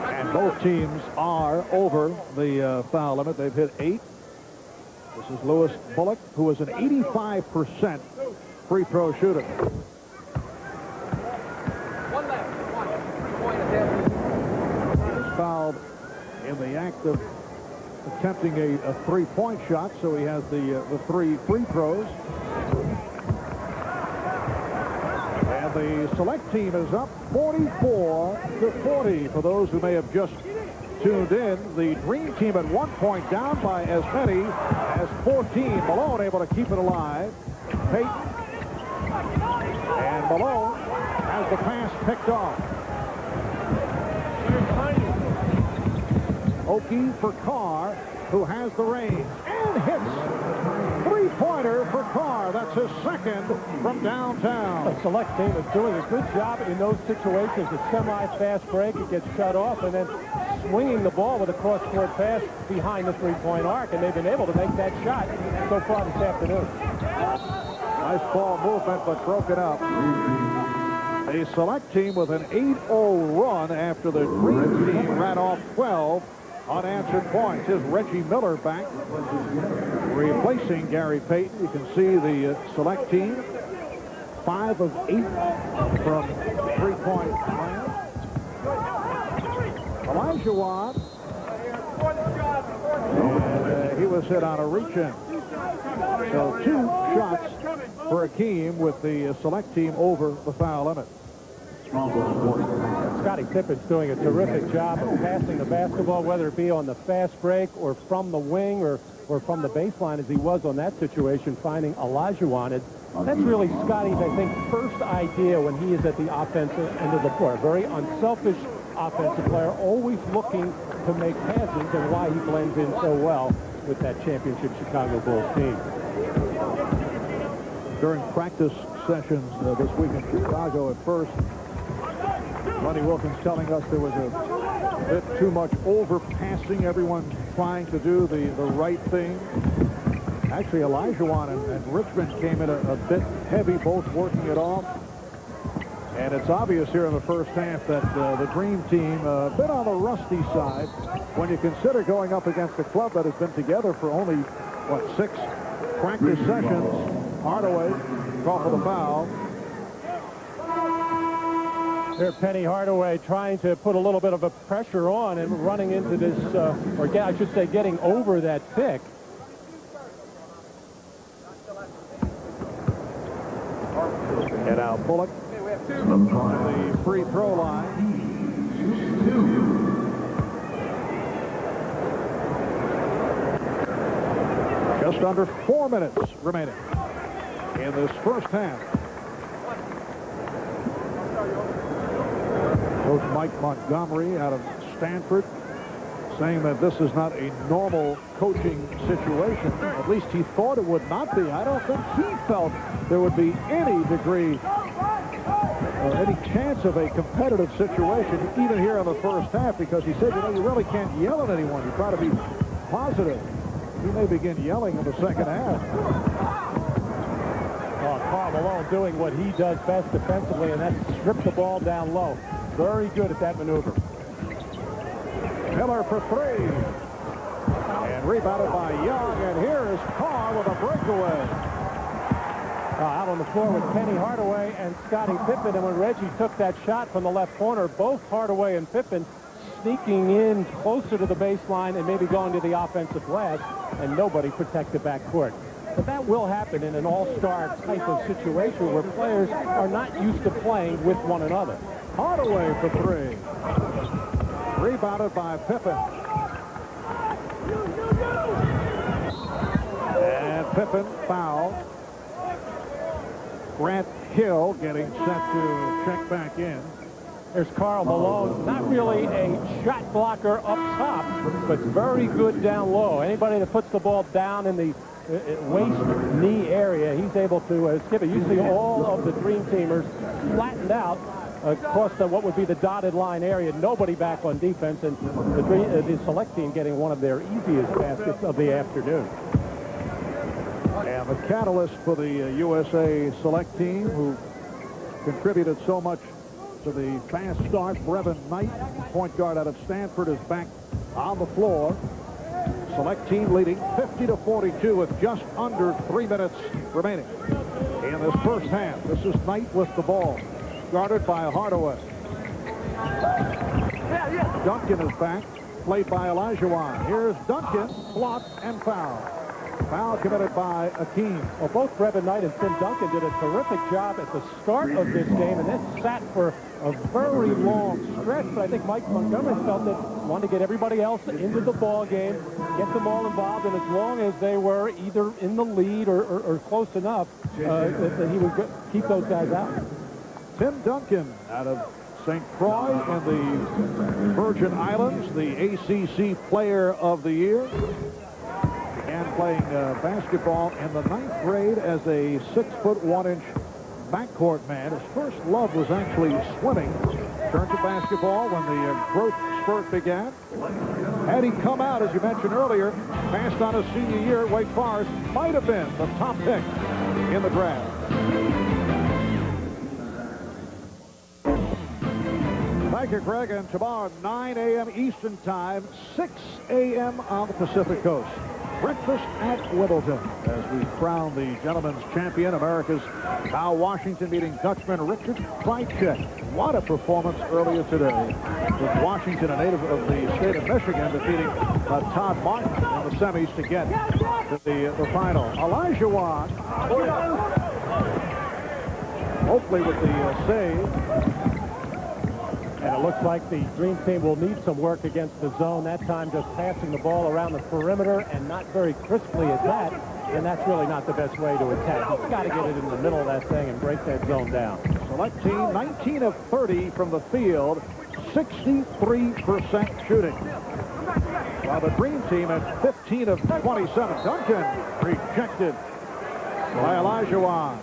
And both teams are over the foul limit. They've hit 8. This is Lewis Bullock, who is an 85% free throw shooter. He's fouled in the act of attempting a three-point shot, so he has the 3 free throws. And the select team is up 44-40. For those who may have just tuned in, the Dream Team at one point down by as many as 14. Malone able to keep it alive. Payton. And Malone has the pass picked off. Oki for Carr, who has the range and hits. Three-pointer for Carr. That's his second from downtown. The select team is doing a good job in those situations. A semi-fast break, it gets shut off, and then swinging the ball with a cross-court pass behind the three-point arc, and they've been able to make that shot so far this afternoon. Nice ball movement, but broken up. A select team with an 8-0 run after the Dream Team ran off 12 unanswered points. Here's Reggie Miller back, replacing Gary Payton. You can see the select team, 5 of 8 from three-point land. Olajuwon, and he was hit on a reach-in. So 2 shots for Hakeem with the select team over the foul limit. Scottie Pippen's doing a terrific job of passing the basketball, whether it be on the fast break or from the wing or from the baseline, as he was on that situation, finding Olajuwon. That's really Scottie's, I think, first idea when he is at the offensive end of the floor. Very unselfish offensive player, always looking to make passes, and why he blends in so well with that championship Chicago Bulls team. During practice sessions this week in Chicago at first, Ronnie Wilkins telling us there was a bit too much overpassing, everyone trying to do the right thing. Actually, Olajuwon and Richmond came in a bit heavy, both working it off. And it's obvious here in the first half that the Dream Team a bit on the rusty side when you consider going up against a club that has been together for only, what, 6 practice sessions. Hardaway called for the foul. There, Penny Hardaway trying to put a little bit of a pressure on and running into this, or I should say getting over that pick. And now Bullock on the free throw line. Just under 4 minutes remaining in this first half. Coach Mike Montgomery out of Stanford saying that this is not a normal coaching situation. At least he thought it would not be. I don't think he felt there would be any degree or any chance of a competitive situation even here in the first half, because he said, you know, you really can't yell at anyone. You try to be positive. He may begin yelling in the second half. Karl Malone doing what he does best defensively, and that's strip the ball down low. Very good at that maneuver. Miller for 3. And rebounded by Young, and here is Carr with a breakaway. Out on the floor with Penny Hardaway and Scottie Pippen, and when Reggie took that shot from the left corner, both Hardaway and Pippen sneaking in closer to the baseline and maybe going to the offensive glass, and nobody protect the backcourt. But that will happen in an all-star type of situation where players are not used to playing with one another. Hardaway for 3. Rebounded by Pippen. And Pippen fouled. Grant Hill getting set to check back in. There's Karl Malone, not really a shot blocker up top, but very good down low. Anybody that puts the ball down in the waist knee area, he's able to skip it. You see all of the Dream Teamers flattened out across what would be the dotted line area. Nobody back on defense, and the Select team getting one of their easiest baskets of the afternoon. And the catalyst for the USA Select team, who contributed so much to the fast start, Brevin Knight, point guard out of Stanford, is back on the floor. Select team leading 50-42 with just under 3 minutes remaining in this first half. This is Knight with the ball, guarded by Hardaway. Duncan is back, played by Olajuwon. Here's Duncan, blocked and fouled. Foul committed by Hakeem. Well, both Brevin Knight and Tim Duncan did a terrific job at the start of this game, and then sat for a very long stretch. But I think Mike Montgomery felt that wanted to get everybody else into the ball game, get them all involved, and as long as they were either in the lead or close enough, that he would keep those guys out. Tim Duncan out of St. Croix in the Virgin Islands, the ACC Player of the Year. Began playing basketball in the 9th grade as a 6'1" backcourt man. His first love was actually swimming. Turned to basketball when the growth spurt began. Had he come out, as you mentioned earlier, passed on his senior year at Wake Forest, might have been the top pick in the draft. Thank you, Greg. And tomorrow, 9 a.m. Eastern Time, 6 a.m. on the Pacific Coast. Breakfast at Wimbledon as we crown the gentleman's champion, America's Al Washington, meeting Dutchman Richard Krajicek. What a performance earlier today, with Washington, a native of the state of Michigan, defeating Todd Martin in the semis to get to the final. Olajuwon, hopefully with the save. And it looks like the Dream Team will need some work against the zone. That time just passing the ball around the perimeter and not very crisply at that. And that's really not the best way to attack. You've got to get it in the middle of that thing and break that zone down. Select team 19 of 30 from the field, 63% shooting. While the Dream Team at 15 of 27. Duncan rejected by Olajuwon.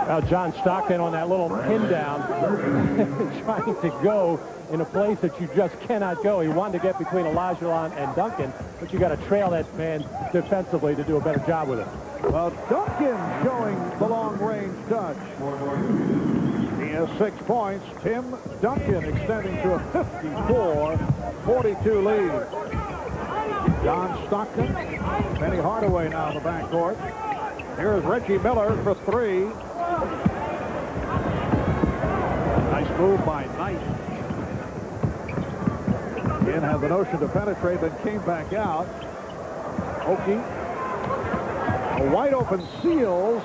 Now John Stockton on that little pin down, trying to go in a place that you just cannot go. He wanted to get between Olajuwon and Duncan, but you got to trail that man defensively to do a better job with it. Well, Duncan showing the long-range touch. He has 6 points. Tim Duncan extending to a 54-42 lead. John Stockton, Penny Hardaway now in the backcourt. Here's Reggie Miller for 3. Nice move by Knight. Again, had the notion to penetrate, then came back out. Oki. A wide open Seals.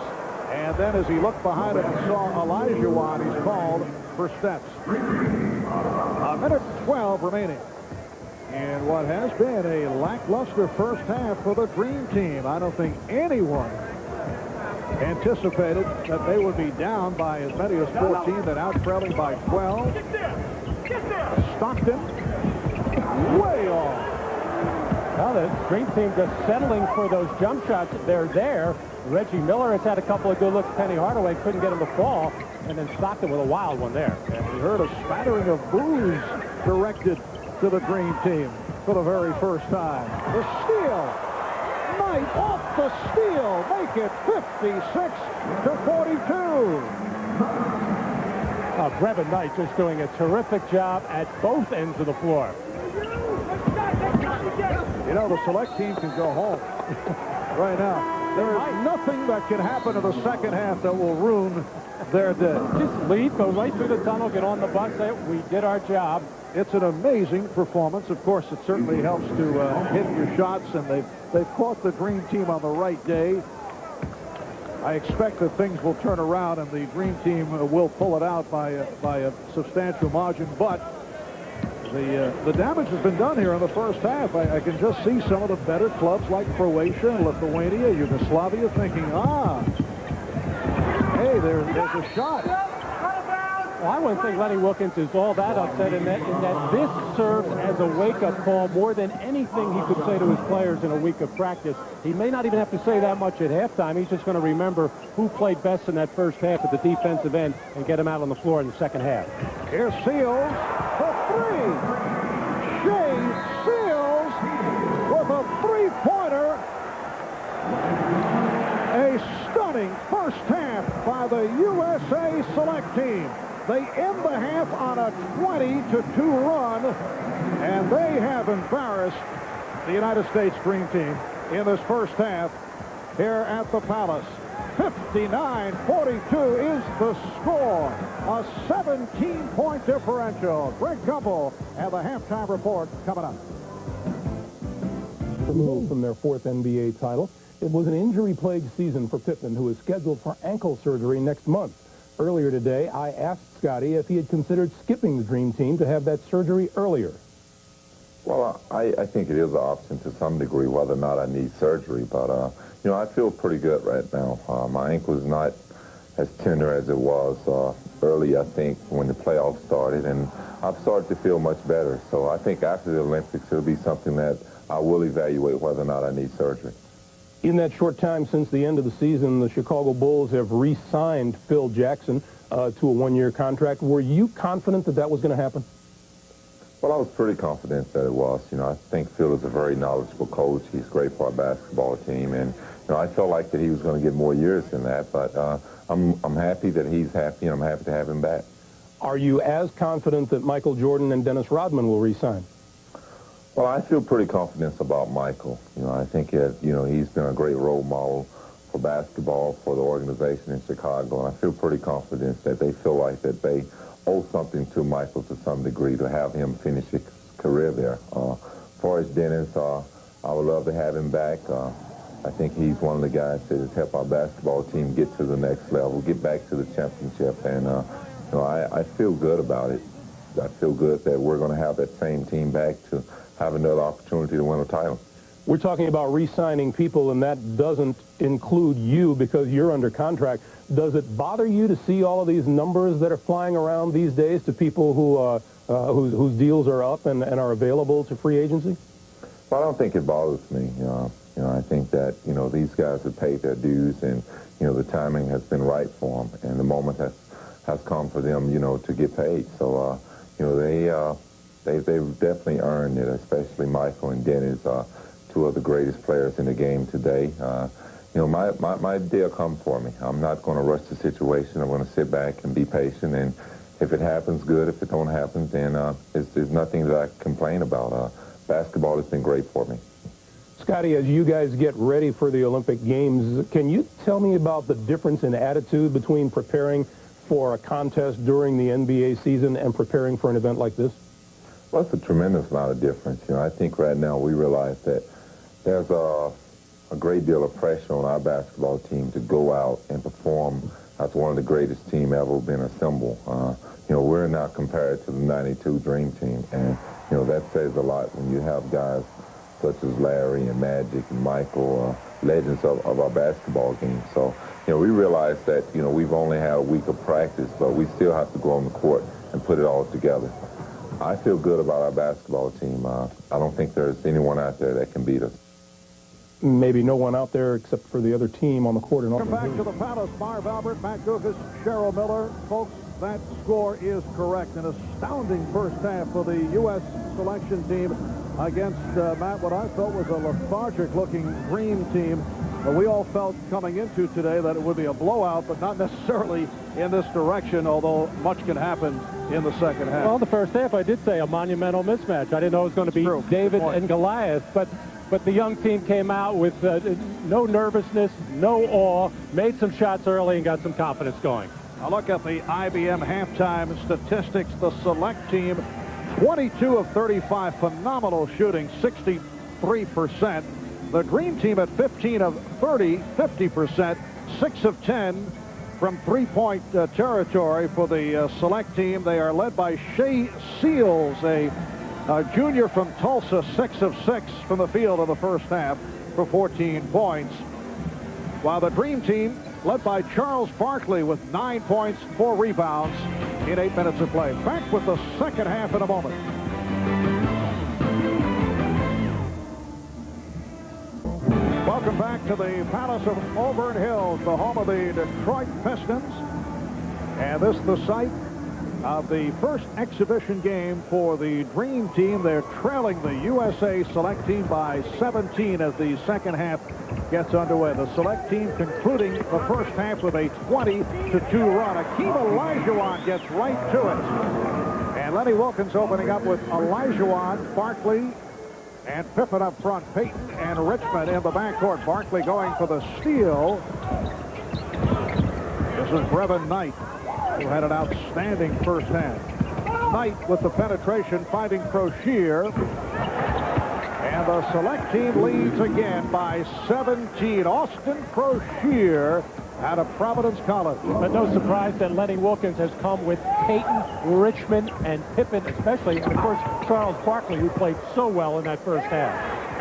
And then as he looked behind him and saw Olajuwon, he's called for steps. A minute 12 remaining. And what has been a lackluster first half for the Dream Team. I don't think anyone anticipated that they would be down by as many as 14, then out trailing by 12. Stockton way off. Well, the Dream Team just settling for those jump shots. They're there. Reggie Miller has had a couple of good looks. Penny Hardaway couldn't get him to fall. And then Stockton with a wild one there. And we heard a spattering of boos directed to the Dream Team for the very first time. The steal. Knight off the steal. Make it 56-42. Brevin Knight just doing a terrific job at both ends of the floor. You know, the Select team can go home right now. There is nothing that can happen in the second half that will ruin their day. Just lead, go right through the tunnel, get on the bus, say, we did our job. It's an amazing performance. Of course, it certainly helps to hit your shots, and they've caught the Dream Team on the right day. I expect that things will turn around, and the Dream Team will pull it out by a substantial margin. But the damage has been done here in the first half. I can just see some of the better clubs like Croatia, Lithuania, Yugoslavia thinking, hey, there's a shot. Well, I wouldn't think Lenny Wilkins is all that upset in that this serves as a wake-up call more than anything he could say to his players in a week of practice. He may not even have to say that much at halftime. He's just going to remember who played best in that first half at the defensive end and get him out on the floor in the second half. Here's Seals for three. Shea Seals with a three-pointer. A stunning first half by the USA Select team. They end the half on a 20-2 run, and they have embarrassed the United States Dream Team in this first half here at the Palace. 59-42 is the score. A 17-point differential. Greg Gumbel and the halftime report coming up. Removed from their fourth NBA title. It was an injury-plagued season for Pippen, who is scheduled for ankle surgery next month. Earlier today, I asked Scottie if he had considered skipping the Dream Team to have that surgery earlier. Well, I think it is an option to some degree whether or not I need surgery, but, you know, I feel pretty good right now. My ankle is not as tender as it was early, I think, when the playoffs started, and I've started to feel much better. So I think after the Olympics, it'll be something that I will evaluate whether or not I need surgery. In that short time since the end of the season, the Chicago Bulls have re-signed Phil Jackson to a one-year contract. Were you confident that that was going to happen? Well, I was pretty confident that it was. You know, I think Phil is a very knowledgeable coach. He's great for our basketball team, and you know, I felt like that he was going to get more years than that. But I'm happy that he's happy, and I'm happy to have him back. Are you as confident that Michael Jordan and Dennis Rodman will re-sign? Well, I feel pretty confident about Michael. You know, I think that, you know, he's been a great role model for basketball, for the organization in Chicago, and I feel pretty confident that they feel like that they owe something to Michael to some degree to have him finish his career there. As far as Dennis, I would love to have him back. I think he's one of the guys that has helped our basketball team get to the next level, get back to the championship, and you know, I feel good about it. I feel good that we're going to have that same team back to have another opportunity to win a title. We're talking about re-signing people, and that doesn't include you because you're under contract. Does it bother you to see all of these numbers that are flying around these days to people who whose deals are up and are available to free agency? Well, I don't think it bothers me. You know, I think that, you know, these guys have paid their dues, and, you know, the timing has been right for them, and the moment has come for them, you know, to get paid. So, you know, they've definitely earned it, especially Michael and Dennis, two of the greatest players in the game today. You know, my day will come for me. I'm not going to rush the situation. I'm going to sit back and be patient, and if it happens, good. If it don't happen, then there's nothing that I complain about. Basketball has been great for me. Scottie, as you guys get ready for the Olympic Games, can you tell me about the difference in attitude between preparing for a contest during the NBA season and preparing for an event like this? Well, it's a tremendous amount of difference. You know, I think right now we realize that there's a great deal of pressure on our basketball team to go out and perform as one of the greatest team ever been assembled. You know, we're not compared to the '92 Dream Team, and you know, that says a lot when you have guys such as Larry and Magic and Michael, legends of our basketball game. So, you know, we realize that, you know, we've only had a week of practice, but we still have to go on the court and put it all together. I feel good about our basketball team. I don't think there's anyone out there that can beat us. Maybe no one out there except for the other team on the court. And Welcome back to the Palace. Marv Albert, Matt Gugas, Cheryl Miller. Folks, that score is correct. An astounding first half for the U.S. selection team against, Matt, what I felt was a lethargic-looking Dream Team. We all felt coming into today that it would be a blowout, but not necessarily in this direction, although much can happen in the second half. Well, the first half, I did say a monumental mismatch. I didn't know it was going to be David and Goliath, but the young team came out with no nervousness, no awe, made some shots early and got some confidence going. A look at the IBM halftime statistics. The select team, 22 of 35, phenomenal shooting, 63%. The Dream Team at 15 of 30, 50%, 6 of 10 from three-point territory for the select team. They are led by Shea Seals, a junior from Tulsa, 6 of 6 from the field in the first half for 14 points. While the Dream Team, led by Charles Barkley with 9 points, 4 rebounds. in 8 minutes of play. Back with the second half in a moment. Welcome back to the Palace of Auburn Hills, the home of the Detroit Pistons. And this is the site of the first exhibition game for the Dream Team. They're trailing the USA Select Team by 17 as the second half gets underway. The Select Team concluding the first half with a 20-2 run. Hakeem Olajuwon gets right to it. And Lenny Wilkins opening up with Olajuwon, Barkley, and Pippen up front. Payton and Richmond in the backcourt. Barkley going for the steal. This is Brevin Knight, who had an outstanding first half. Knight with the penetration, finding Crocier. And the Select Team leads again by 17. Austin Crocier out of Providence College. But no surprise that Lenny Wilkins has come with Payton, Richmond, and Pippen, especially, and of course, Charles Barkley, who played so well in that first half.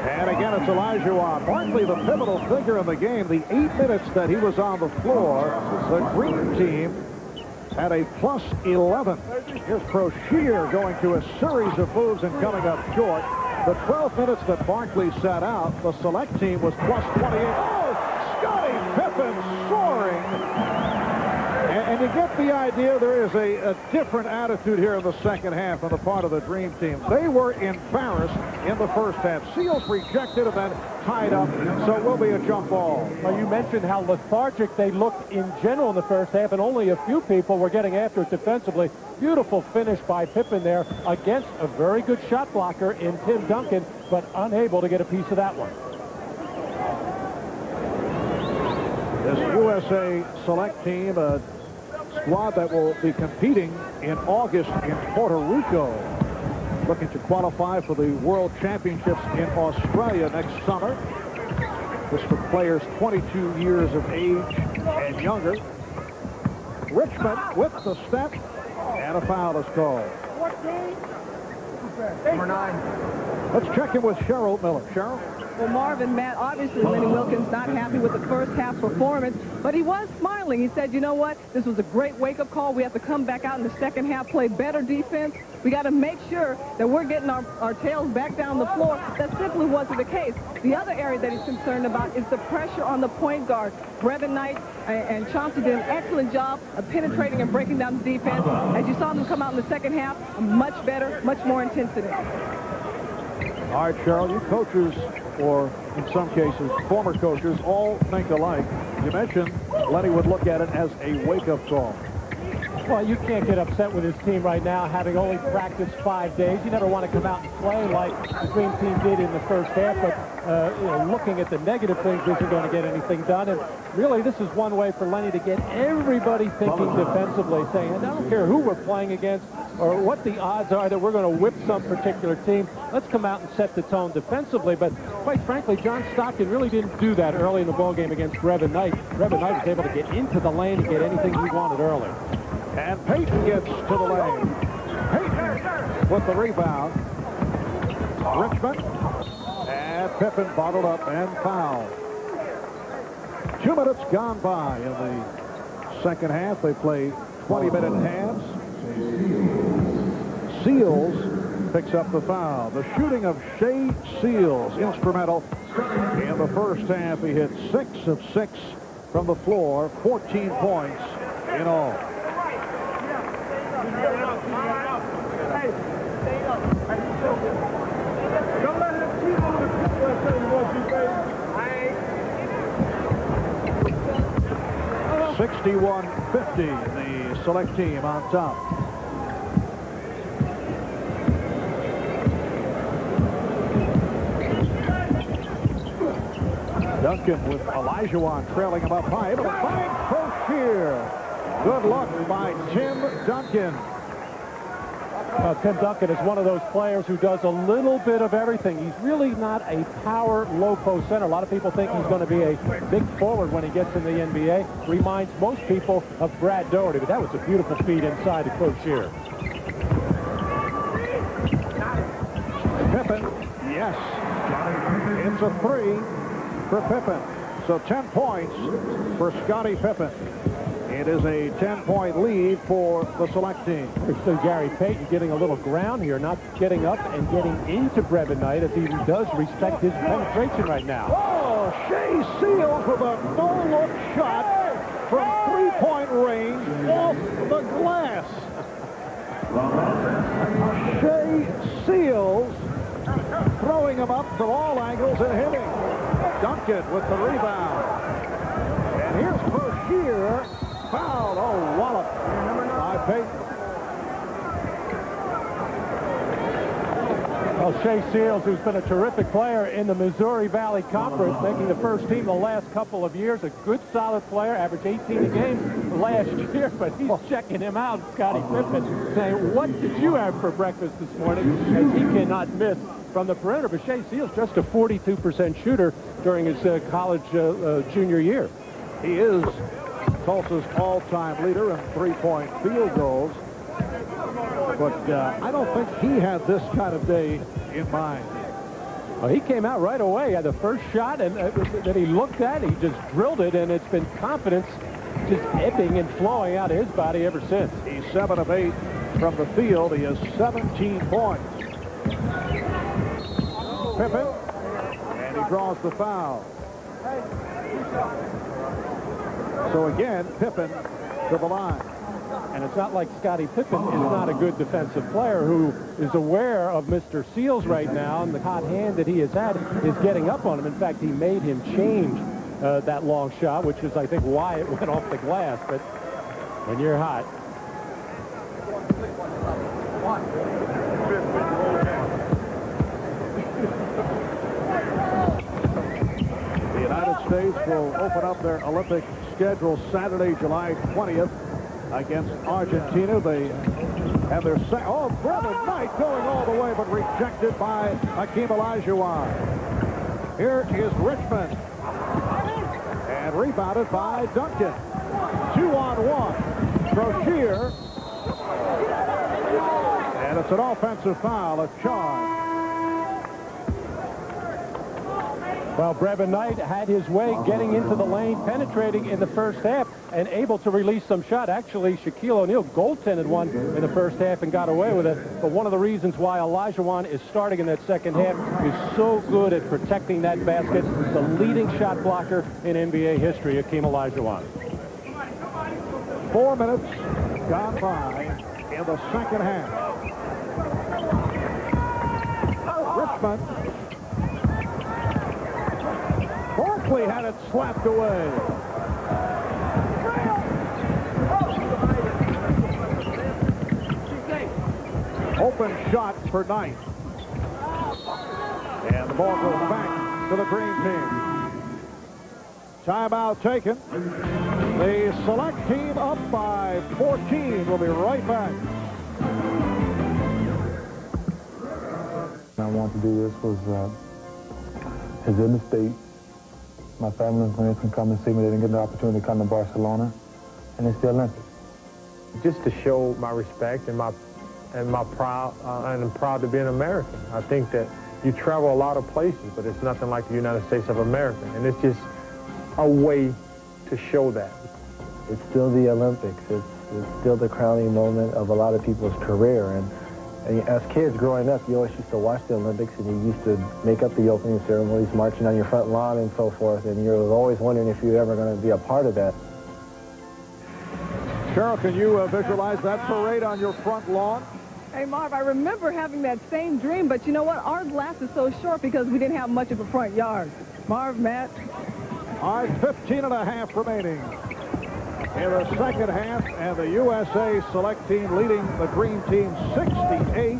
And again, it's Olajuwon. Barkley, the pivotal figure in the game. The 8 minutes that he was on the floor, the Green Team had a plus 11. Here's Crocier going to a series of moves and coming up short. The 12 minutes that Barkley sat out, the Select Team was plus 28. Oh, Scottie Pippen soaring. And you get the idea there is a different attitude here in the second half on the part of the Dream Team. They were embarrassed in the first half. Seals rejected and then tied up, so it will be a jump ball. Well, you mentioned how lethargic they looked in general in the first half, and only a few people were getting after it defensively. Beautiful finish by Pippen there against a very good shot blocker in Tim Duncan, but unable to get a piece of that one. This USA Select Team, a squad that will be competing in August in Puerto Rico, looking to qualify for the World Championships in Australia next summer. This for players 22 years of age and younger. Richmond with the step, and a foul is called. Number 9. Let's check in with Cheryl Miller. Cheryl? Well, Marvin, Matt, obviously Lenny Wilkins not happy with the first half performance, but he was smiling. He said, you know what, this was a great wake-up call. We have to come back out in the second half, play better defense. We got to make sure that we're getting our tails back down the floor. That simply wasn't the case. The other area that he's concerned about is the pressure on the point guard. Brevin Knight and Chauncey did an excellent job of penetrating and breaking down the defense. As you saw them come out in the second half, much better, much more intensity. All right, Cheryl, you coaches, or in some cases, former coaches, all think alike. You mentioned Lenny would look at it as a wake-up call. Well, you can't get upset with his team right now, having only practiced 5 days. You never want to come out and play like the Green Team did in the first half, but you know, looking at the negative things isn't going to get anything done. And really, this is one way for Lenny to get everybody thinking defensively, saying, I don't care who we're playing against or what the odds are that we're going to whip some particular team. Let's come out and set the tone defensively. But quite frankly, John Stockton really didn't do that early in the ballgame against Brevin Knight. Brevin Knight was able to get into the lane and get anything he wanted early. And Payton gets to the lane. Payton with the rebound. Richmond. And Pippen bottled up and fouled. 2 minutes gone by in the second half. They play 20-minute halves. Seals picks up the foul. The shooting of Shea Seals, instrumental in the first half. He hit 6 of 6 from the floor, 14 points in all. $61-50, the Select Team on top. Duncan with Olajuwon trailing him up high, able to find Crocier. Good luck by Tim Duncan. Tim Duncan is one of those players who does a little bit of everything. He's really not a power low-post center. A lot of people think he's going to be a big forward when he gets in the NBA. Reminds most people of Brad Doherty, but that was a beautiful feed inside to Crocier. Pippen, yes. It's a 3 for Pippen. So 10 points for Scottie Pippen. It is a 10-point lead for the select team. So Gary Payton getting a little ground here, not getting up and getting into Brevin Knight as he does respect his penetration right now. Oh, Shea Seals with a no-look shot from three-point range off the glass. Shea Seals throwing him up from all angles and hitting. Duncan with the rebound. And here's Brashear. Fouled. Oh, wallop by Payton. Well, Shea Seals, who's been a terrific player in the Missouri Valley Conference, making the first team the last couple of years, a good, solid player, averaged 18 a game last year, but he's checking him out, Scottie Pippen, saying, what did you have for breakfast this morning? As he cannot miss from the perimeter. But Shea Seals just a 42% shooter during his college junior year. He is Tulsa's all-time leader in three-point field goals. But I don't think he had this kind of day in mind. Well, he came out right away, had the first shot and that he looked at, he just drilled it, and it's been confidence just ebbing and flowing out of his body ever since. He's 7 of 8 from the field. He has 17 points. Pippen, and he draws the foul. So again, Pippen to the line. And it's not like Scottie Pippen is not a good defensive player who is aware of Mr. Seals right now, and the hot hand that he has had is getting up on him. In fact, he made him change that long shot, which is, I think, why it went off the glass. But when you're hot. The United States will open up their Olympic schedule Saturday, July 20th. Against Argentina. They have their Brevin Knight going all the way, but rejected by Hakeem Olajuwon. Here is Richmond. And rebounded by Duncan. 2-on-1. Brashear. And it's an offensive foul, a charge. Well, Brevin Knight had his way getting into the lane, penetrating in the first half, and able to release some shot. Actually, Shaquille O'Neal goaltended one in the first half and got away with it. But one of the reasons why Olajuwon is starting in that second half is so good at protecting that basket. The leading shot blocker in NBA history, Hakeem Olajuwon. 4 minutes gone by in the second half. Richmond. Barkley had it slapped away. Open shot for Knight. And the ball goes back to the green team. Timeout taken. The select team up by 14. We'll be right back. I wanted to do this was in the States. My family and friends can come and see me. They didn't get the opportunity to come to Barcelona, and it's the Olympics. Just to show my respect and I'm proud to be an American. I think that you travel a lot of places, but it's nothing like the United States of America, and it's just a way to show that. It's still the Olympics. It's still the crowning moment of a lot of people's career, and as kids growing up, you always used to watch the Olympics, and you used to make up the opening ceremonies, marching on your front lawn and so forth, and you were always wondering if you were ever going to be a part of that. Cheryl, can you visualize that parade on your front lawn? Hey, Marv, I remember having that same dream, but you know what? Ours lasted so short because we didn't have much of a front yard. Marv, Matt? All right, 15 and a half remaining in the second half, and the USA select team leading the green team 68-54.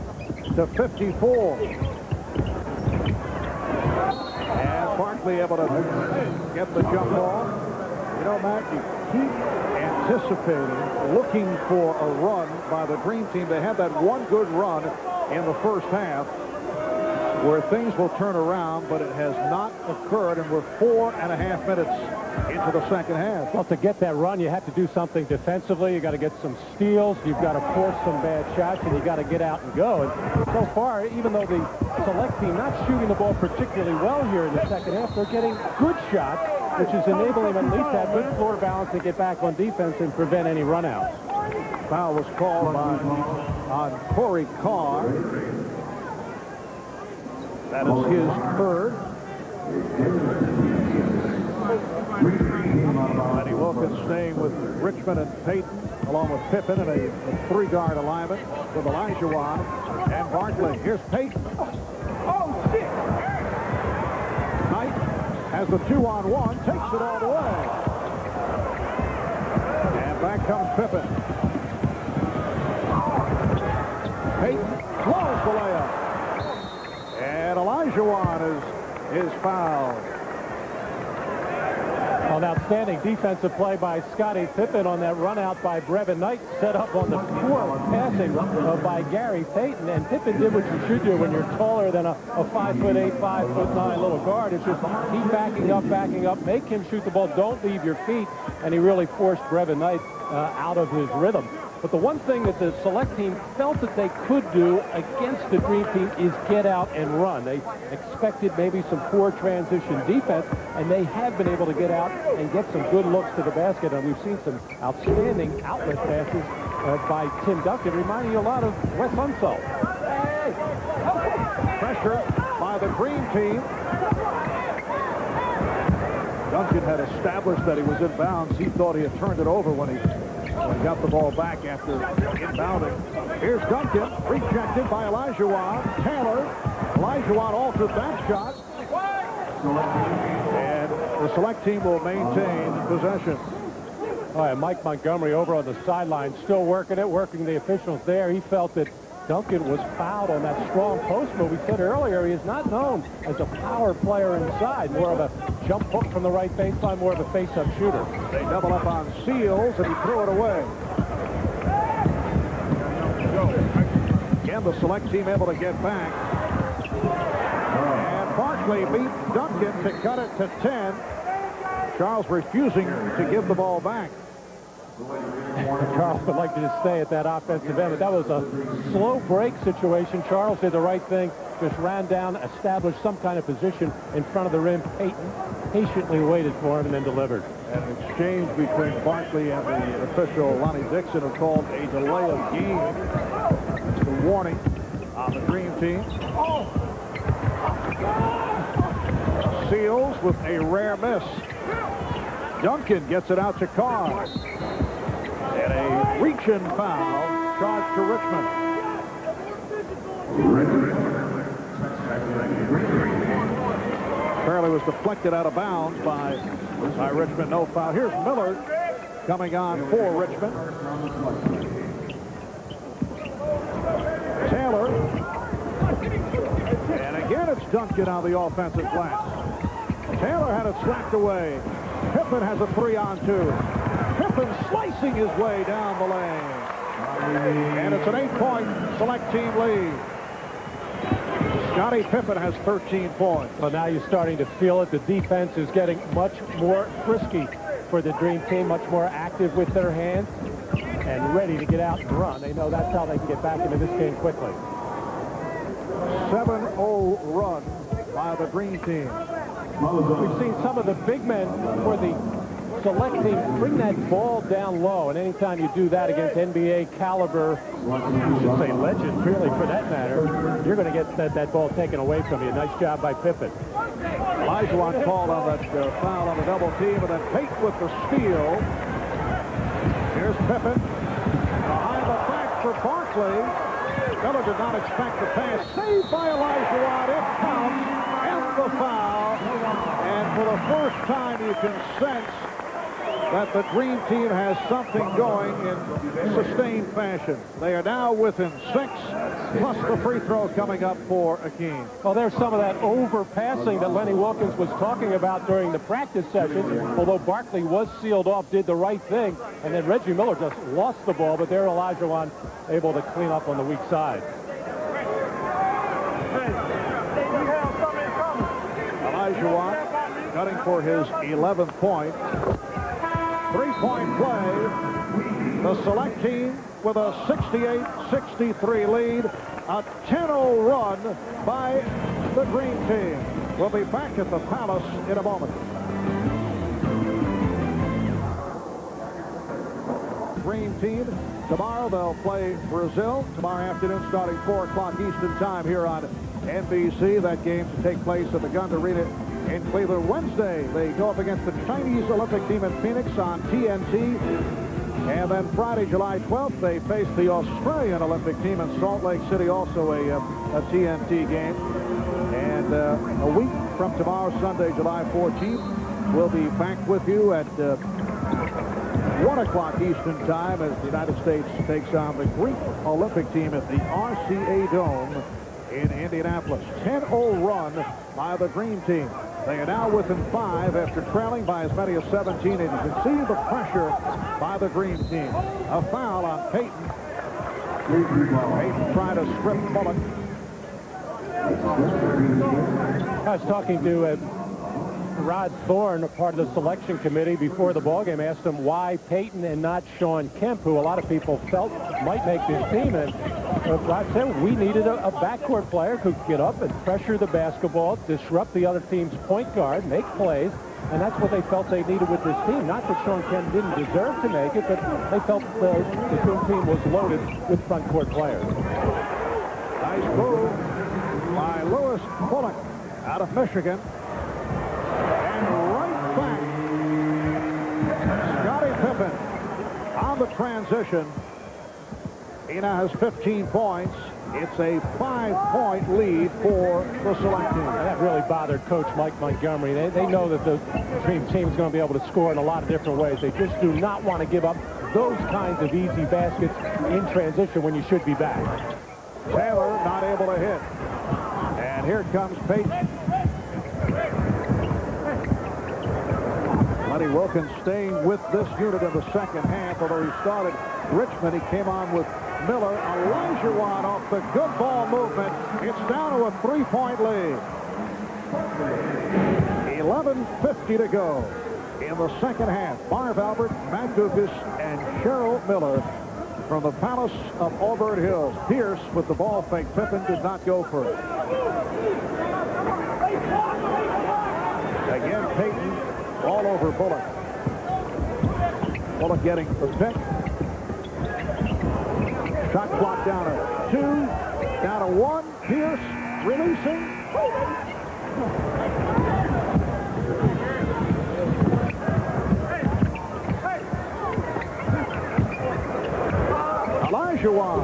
And Barkley able to get the jump ball. You know, Matt, you keep anticipating, looking for a run by the green team. They had that one good run in the first half where things will turn around, but it has not occurred, and we're 4.5 minutes into the second half. Well, to get that run, you have to do something defensively. You got to get some steals. You've got to force some bad shots, and you got to get out and go. And so far, even though the select team not shooting the ball particularly well here in the second half, they're getting good shots. which is enabling him at least to have good floor balance to get back on defense and prevent any runouts. Foul was called on Corey Carr. That is his third. Lenny Wilkins staying with Richmond and Payton, along with Pippen in a three-guard alignment with Olajuwon and Barkley. Here's Payton. Knight has the 2-on-1, takes it all the way. And back comes Pippen. Payton blows the layup. And Olajuwon is fouled. An outstanding defensive play by Scottie Pippen on that run out by Brevin Knight, set up on the poor passing by Gary Payton. And Pippen did what you should do when you're taller than a 5'8", 5'9" little guard. It's just keep backing up, make him shoot the ball, don't leave your feet. And he really forced Brevin Knight out of his rhythm. But the one thing that the select team felt that they could do against the Dream Team is get out and run. They expected maybe some poor transition defense, and they have been able to get out and get some good looks to the basket. And we've seen some outstanding outlet passes by Tim Duncan, reminding you a lot of Wes Unseld. Pressure by the Dream Team. Duncan had established that he was in bounds. He thought he had turned it over when he got the ball back after inbounding. Here's Duncan, rejected by Olajuwon. Taylor. Olajuwon altered that shot. And the select team will maintain possession. All right, Mike Montgomery over on the sideline, still working the officials there. He felt that Duncan was fouled on that strong post move. We said earlier he is not known as a power player inside, more of a jump hook from the right baseline, more of a face-up shooter. They double up on Seals, and he threw it away. Again, the select team able to get back. And Barkley beat Duncan to cut it to 10. Charles refusing to give the ball back. Charles would like to just stay at that offensive end, but that was a slow break situation. Charles did the right thing, just ran down, established some kind of position in front of the rim. Payton patiently waited for him and then delivered. An exchange between Barkley and the official Lonnie Dixon who called a delay of game. It's a warning on the Dream Team. Seals with a rare miss. Duncan gets it out to Carr. And a reach-in foul charged to Richmond. Fairley was deflected out of bounds by Richmond. No foul. Here's Miller coming on for Richmond. Taylor. And again, it's Duncan on the offensive glass. Taylor had it slapped away. Pippen has a 3-on-2. Pippen slicing his way down the lane. And it's an 8-point select team lead. Scottie Pippen has 13 points. Well, now you're starting to feel it. The defense is getting much more frisky for the Dream Team, much more active with their hands and ready to get out and run. They know that's how they can get back into this game quickly. 7-0 run by the Dream Team. We've seen some of the big men for the select team bring that ball down low, and anytime you do that against NBA caliber, you should say legend, really, for that matter, you're going to get that ball taken away from you. Nice job by Pippen. Olajuwon called on that foul on the double team, and then Payton with the steal. Here's Pippen. Behind the back for Barkley. Miller did not expect the pass. Saved by Olajuwon. It counts. And the foul. And for the first time, you can sense that the Dream Team has something going in sustained fashion. They are now within 6, plus the free throw coming up for Hakeem. Well, there's some of that overpassing that Lenny Wilkins was talking about during the practice session. Although Barkley was sealed off, did the right thing, and then Reggie Miller just lost the ball, but there Olajuwon able to clean up on the weak side. Olajuwon cutting for his 11th point. 3-point play. The select team with a 68-63 lead. A 10-0 run by the Dream Team. We'll be back at the Palace in a moment. Dream Team. Tomorrow they'll play Brazil. Tomorrow afternoon starting 4 o'clock Eastern Time here on NBC. That game to take place at the Gund Arena in Cleveland. Wednesday, they go up against the Chinese Olympic team in Phoenix on TNT. And then Friday, July 12th, they face the Australian Olympic team in Salt Lake City, also a TNT game. And a week from tomorrow, Sunday, July 14th, we'll be back with you at 1 o'clock Eastern Time as the United States takes on the Greek Olympic team at the RCA Dome in Indianapolis. 10-0 run by the Dream Team. They are now within 5 after trailing by as many as 17. And you can see the pressure by the Dream Team. A foul on Payton. Payton trying to strip Bullock. I was talking to Rod Thorne, part of the selection committee, before the ballgame. Asked him why Payton and not Sean Kemp, who a lot of people felt might make this team. And Rod said we needed a backcourt player who could get up and pressure the basketball, disrupt the other team's point guard, make plays. And that's what they felt they needed with this team. Not that Sean Kemp didn't deserve to make it, but they felt the Dream Team was loaded with front court players. Nice move by Lewis Bullock out of Michigan. And right back, Scottie Pippen on the transition. He now has 15 points. It's a 5-point lead for the select team. That really bothered Coach Mike Montgomery. They know that the Dream Team is going to be able to score in a lot of different ways. They just do not want to give up those kinds of easy baskets in transition when you should be back. Taylor not able to hit. And here comes Payton. Lenny Wilkins staying with this unit in the second half, although he started Richmond. He came on with Miller. Olajuwon off the good ball movement. It's down to a 3-point lead. 11:50 to go in the second half. Marv Albert, Matt Dukas, and Cheryl Miller from the Palace of Auburn Hills. Pierce with the ball fake. Pippen did not go for it. Again, Payton all over Bullock. Bullock getting the pick. Shot clock down to 2, down to 1. Pierce releasing. Olajuwon.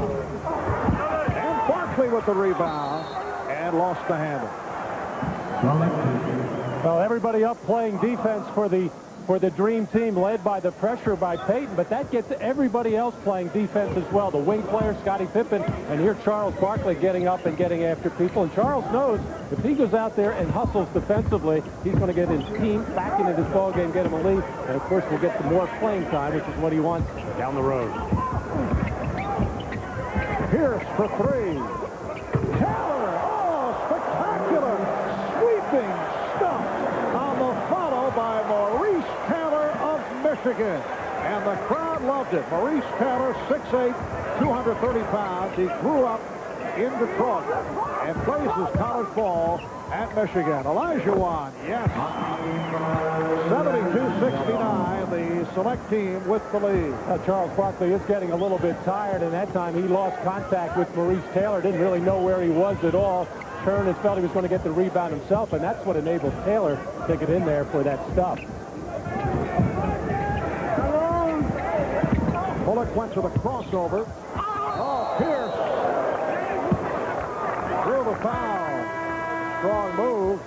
And Barkley with the rebound and lost the handle. Well, everybody up playing defense for the Dream Team, led by the pressure by Payton, but that gets everybody else playing defense as well. The wing player, Scottie Pippen, and here Charles Barkley getting up and getting after people. And Charles knows if he goes out there and hustles defensively, he's going to get his team back into this ball game, get him a lead, and of course we'll get some more playing time, which is what he wants down the road. Pierce for 3. Taylor, spectacular sweeping stuff on the follow by Maurice Taylor of Michigan. And the crowd loved it. Maurice Taylor, 6'8", 230 pounds. He grew up in Detroit and plays his college ball at Michigan. Olajuwon, yes. 72-69, the select team with the lead. Charles Barkley is getting a little bit tired, and that time he lost contact with Maurice Taylor. Didn't really know where he was at all. Turned and felt he was going to get the rebound himself, and that's what enabled Taylor to get in there for that stuff. Bullock went to the crossover. Oh, Pierce through the foul. Strong move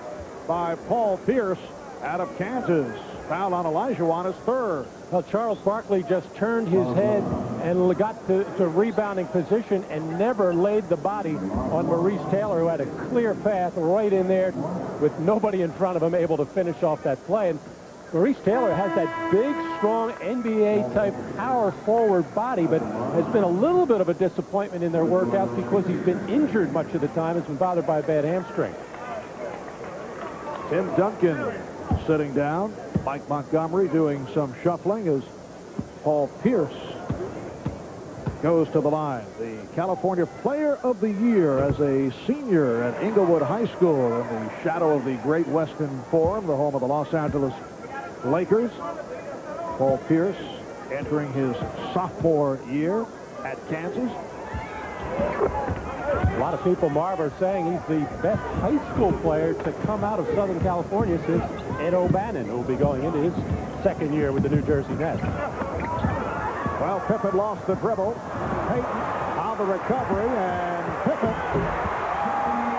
by Paul Pierce out of Kansas. Foul on Olajuwon is 3rd. Well, Charles Barkley just turned his head and got to rebounding position and never laid the body on Maurice Taylor, who had a clear path right in there with nobody in front of him able to finish off that play. And Maurice Taylor has that big, strong NBA-type power forward body, but has been a little bit of a disappointment in their workouts because he's been injured much of the time, has been bothered by a bad hamstring. Tim Duncan sitting down. Mike Montgomery doing some shuffling as Paul Pierce goes to the line. The California Player of the Year as a senior at Inglewood High School in the shadow of the Great Western Forum, the home of the Los Angeles Lakers. Paul Pierce entering his sophomore year at Kansas. A lot of people, Marv, are saying he's the best high school player to come out of Southern California since Ed O'Bannon, who will be going into his second year with the New Jersey Nets. Well, Pippen lost the dribble. Payton on the recovery, and Pippen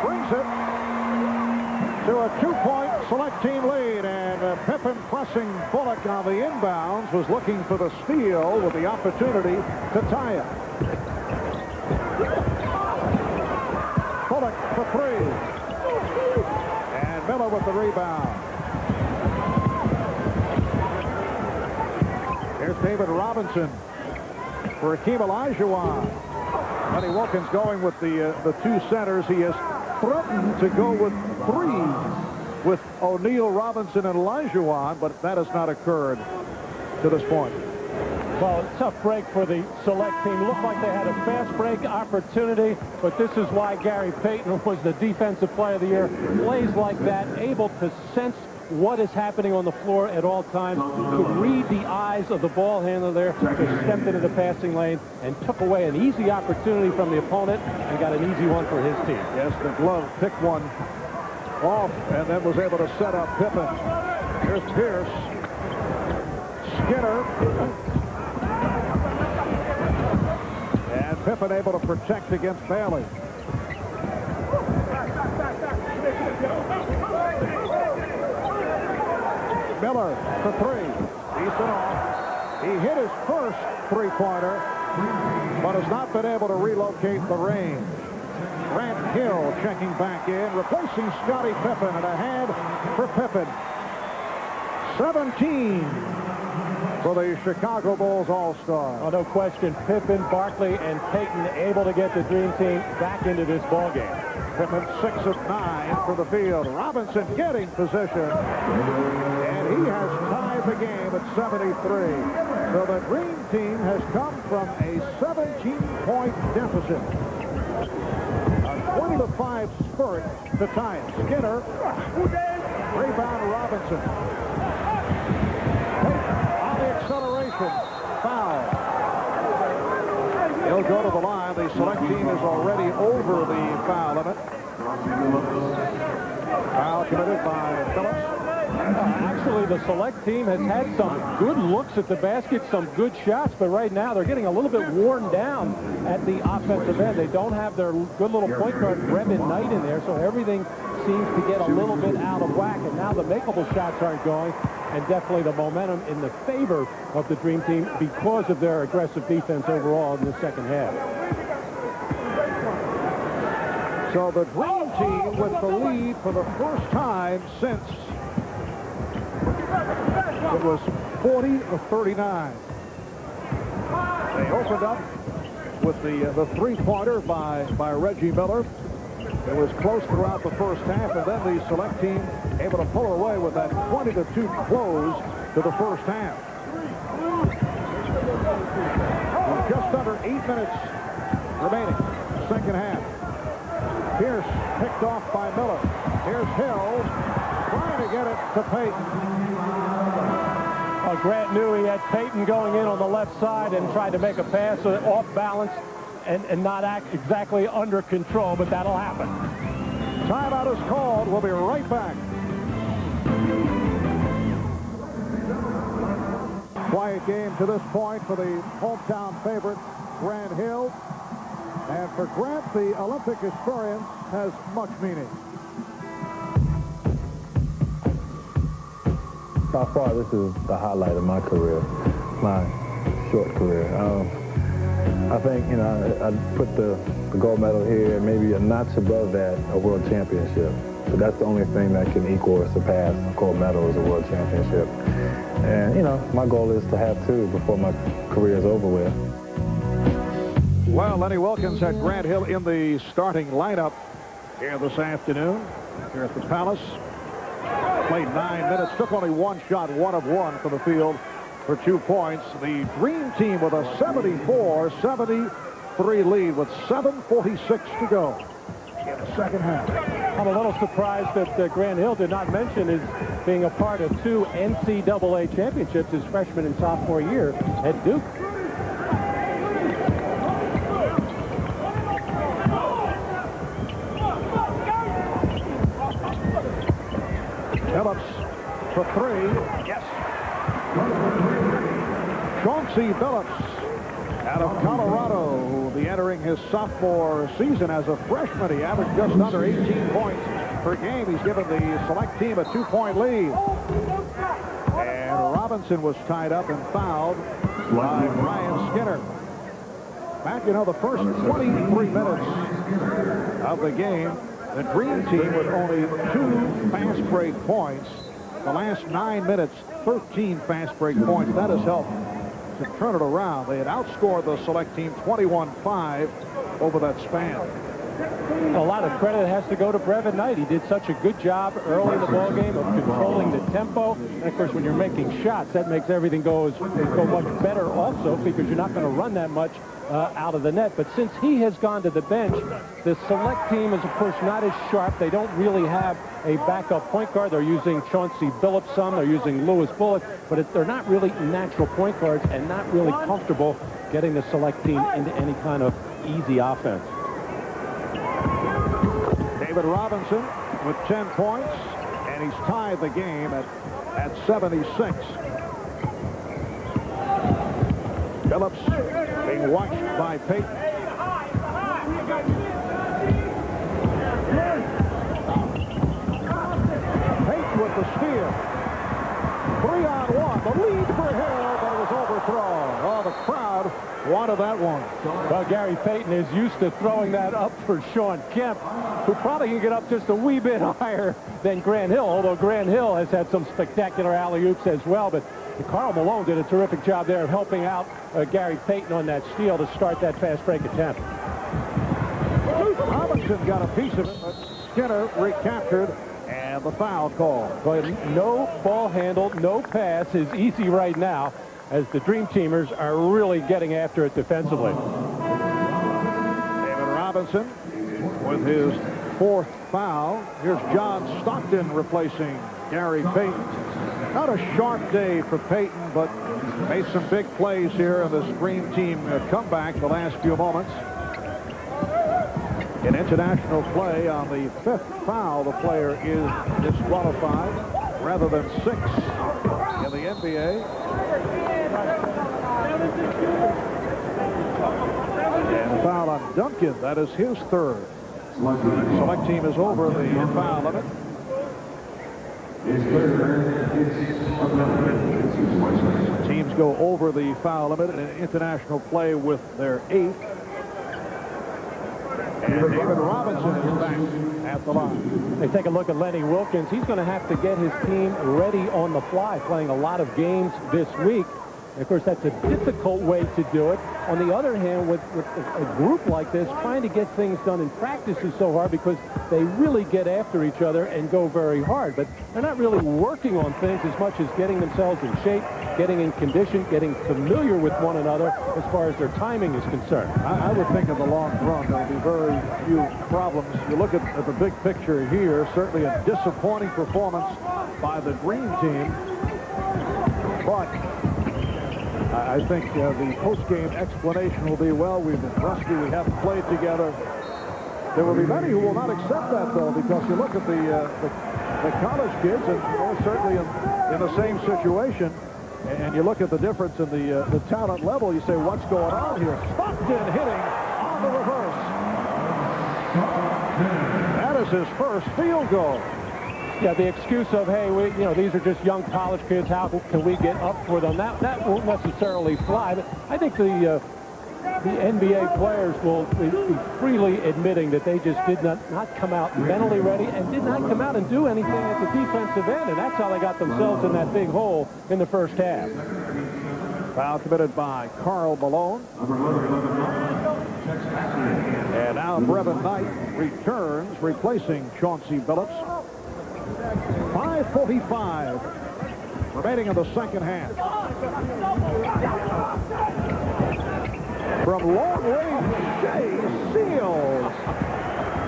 brings it to a 2-point select team lead. And Pippen pressing Bullock on the inbounds, was looking for the steal with the opportunity to tie it. Bullock for three. And Miller with the rebound. Here's David Robinson for Hakeem Olajuwon. Lenny Wilkins going with the two centers. He has threatened to go with threes with O'Neal, Robinson, and Olajuwon, but that has not occurred to this point. Well, tough break for the select team. Looked like they had a fast break opportunity, but this is why Gary Payton was the defensive player of the year. Plays like that, able to sense what is happening on the floor at all times, to read the eyes of the ball handler there, just stepped into the passing lane and took away an easy opportunity from the opponent and got an easy one for his team. Yes, the glove picked one off and then was able to set up Pippen. Here's Pierce. Skinner. And Pippen able to protect against Bailey. Miller for three. Decent off. He hit his first three-pointer, but has not been able to relocate the range. Grant Hill checking back in, replacing Scottie Pippen, and a hand for Pippen. 17 for the Chicago Bulls All-Star. Oh, no question. Pippen, Barkley, and Payton able to get the Dream Team back into this ball game. Pippen 6 of 9 for the field. Robinson getting position, and he has tied the game at 73. So the Dream Team has come from a 17-point deficit. A 20-5 spurt to tie it. Skinner, rebound Robinson. Acceleration, foul. He'll go to the line. The select team is already over the foul limit. Foul committed by Phillips. Actually, the select team has had some good looks at the basket, some good shots, but right now they're getting a little bit worn down at the offensive end. They don't have their good little point guard, Brevin Knight, in there, so everything seems to get a little bit out of whack, and now the makeable shots aren't going, and definitely the momentum in the favor of the Dream Team because of their aggressive defense overall in the second half. So the Dream Team with the lead for the first time since it was 40-39. They opened up with the three-pointer by Reggie Miller. It was close throughout the first half, and then the select team able to pull away with that 20-2 close to the first half. With just under 8 minutes remaining, second half. Pierce picked off by Miller. Here's Hill trying to get it to Payton. Grant knew he had Payton going in on the left side and tried to make a pass off balance and not act exactly under control, but that'll happen. Timeout is called. We'll be right back. Quiet game to this point for the hometown favorite, Grant Hill. And for Grant, the Olympic experience has much meaning. By far, this is the highlight of my career, my short career. I think, you know, I put the gold medal here, and maybe a notch above that, a world championship. So that's the only thing that can equal or surpass a gold medal is a world championship. And, you know, my goal is to have two before my career is over with. Well, Lenny Wilkins had Grant Hill in the starting lineup here this afternoon here at the Palace. Played 9 minutes, took only one shot, 1 of 1 from the field for 2 points. The Dream Team with a 74-73 lead with 7:46 to go in the second half. I'm a little surprised that Grant Hill did not mention his being a part of 2 NCAA championships his freshman and sophomore year at Duke. Billups for 3. Yes. Chauncey Billups out of Colorado, who will be entering his sophomore season as a freshman. He averaged just under 18 points per game. He's given the select team a 2-point lead. And Robinson was tied up and fouled by Brian Skinner. Back, the first 23 minutes of the game, the Dream Team with only 2 fast break points. The last 9 minutes, 13 fast break points. That has helped to turn it around. They had outscored the select team 21-5 over that span. A lot of credit has to go to Brevin Knight. He did such a good job early in the ballgame of controlling the tempo. And of course, when you're making shots, that makes everything go much better also, because you're not going to run that much out of the net. But since he has gone to the bench, the select team is, of course, not as sharp. They don't really have a backup point guard. They're using Chauncey Billups some. They're using Lewis Bullock. But they're not really natural point guards and not really comfortable getting the select team into any kind of easy offense. David Robinson with 10 points, and he's tied the game at 76. Billups being watched by Payton. Payton with the steal. 3-on-1. The lead for Hill, but it was overthrown. Oh, the crowd wanted that one. Well, Gary Payton is used to throwing that up for Sean Kemp, who probably can get up just a wee bit higher than Grant Hill, although Grant Hill has had some spectacular alley-oops as well. But Karl Malone did a terrific job there of helping out Gary Payton on that steal to start that fast break attempt. Robinson got a piece of it, but Skinner recaptured, and the foul call. But no ball handle, no pass is easy right now, as the Dream Teamers are really getting after it defensively. David Robinson with his 4th foul. Here's John Stockton replacing Gary Payton. Not a sharp day for Payton, but made some big plays here in this Dream Team comeback the last few moments. In international play, on the 5th foul, the player is disqualified rather than 6 in the NBA. And foul on Duncan. That is his 3rd. Select team is over the foul limit. Teams go over the foul limit in international play with their 8th. And David Robinson is back at the line. They take a look at Lenny Wilkins. He's going to have to get his team ready on the fly, playing a lot of games this week. And of course, that's a difficult way to do it. On the other hand, with a group like this, trying to get things done in practice is so hard because they really get after each other and go very hard. But they're not really working on things as much as getting themselves in shape, getting in condition, getting familiar with one another as far as their timing is concerned. I would think in the long run there'll be very few problems. You look at the big picture here, certainly a disappointing performance by the Dream Team. But I think the post-game explanation will be, well, we've been rusty, we haven't played together. There will be many who will not accept that, though, because you look at the college kids, and they're certainly in the same situation, and you look at the difference in the talent level, you say, what's going on here? Stockton hitting on the reverse. That is his first field goal. Yeah, the excuse of, hey, these are just young college kids. How can we get up for them? That won't necessarily fly. But I think the NBA players will be freely admitting that they just did not come out mentally ready and did not come out and do anything at the defensive end. And that's how they got themselves in that big hole in the first half. Foul committed by Karl Malone. And now Brevin Knight returns, replacing Chauncey Billups. 5:45 remaining in the second half. From long range, Shea Seals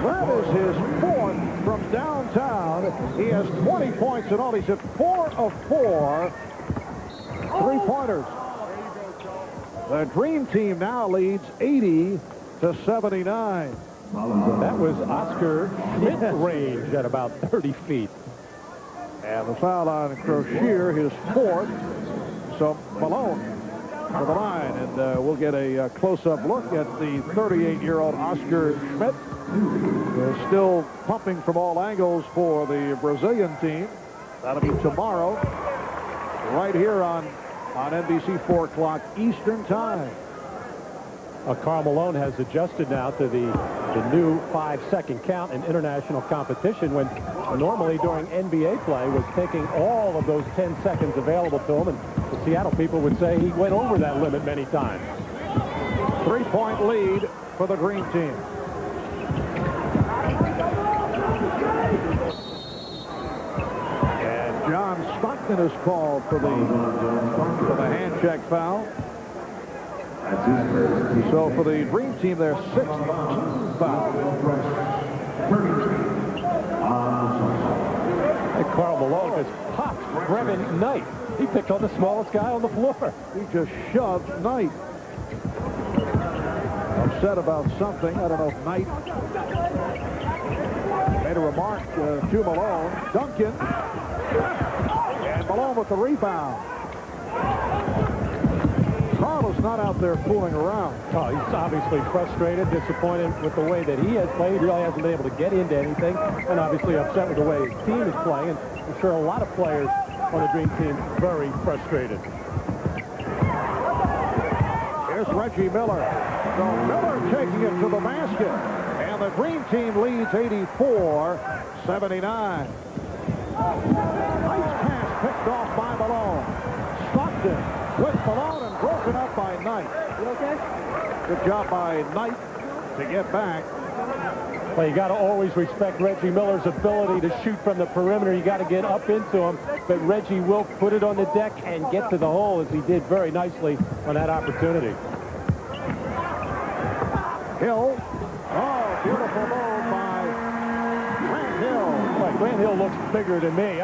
That is his 4th from downtown. He has 20 points in all. He's hit 4 of 4 three-pointers. The Dream Team now leads 80-79. That was Oscar Schmidt range at about 30 feet. And the foul on Crozier, his 4th. So Malone to the line. And we'll get a close-up look at the 38-year-old Oscar Schmidt. Still pumping from all angles for the Brazilian team. That'll be tomorrow, right here on NBC, 4 o'clock Eastern Time. Karl Malone has adjusted now to the new 5-second count in international competition, when normally during NBA play was taking all of those 10 seconds available to him, and the Seattle people would say he went over that limit many times. 3-point lead for the Green Team. And John Stockton is called for the hand check foul. So for the Dream Team, their 6th foul. And Karl Malone has popped Brevin Knight. He picked on the smallest guy on the floor. He just shoved Knight. Upset about something. I don't know if Knight made a remark to Malone. Duncan. And Malone with the rebound. Karl is not out there fooling around. Oh, he's obviously frustrated, disappointed with the way that he has played. He really hasn't been able to get into anything, and obviously upset with the way his team is playing. And I'm sure a lot of players on the Dream Team very frustrated. Here's Reggie Miller. So Miller taking it to the basket, and the Dream Team leads 84-79. Nice pass picked off by Malone. Stockton with Malone and broken up by Knight. You okay? Good job by Knight to get back. Well, you got to always respect Reggie Miller's ability to shoot from the perimeter. You got to get up into him, but Reggie will put it on the deck and get to the hole, as he did very nicely on that opportunity. Hill. Oh, beautiful move by Grant Hill. Well, Grant Hill looks bigger than me.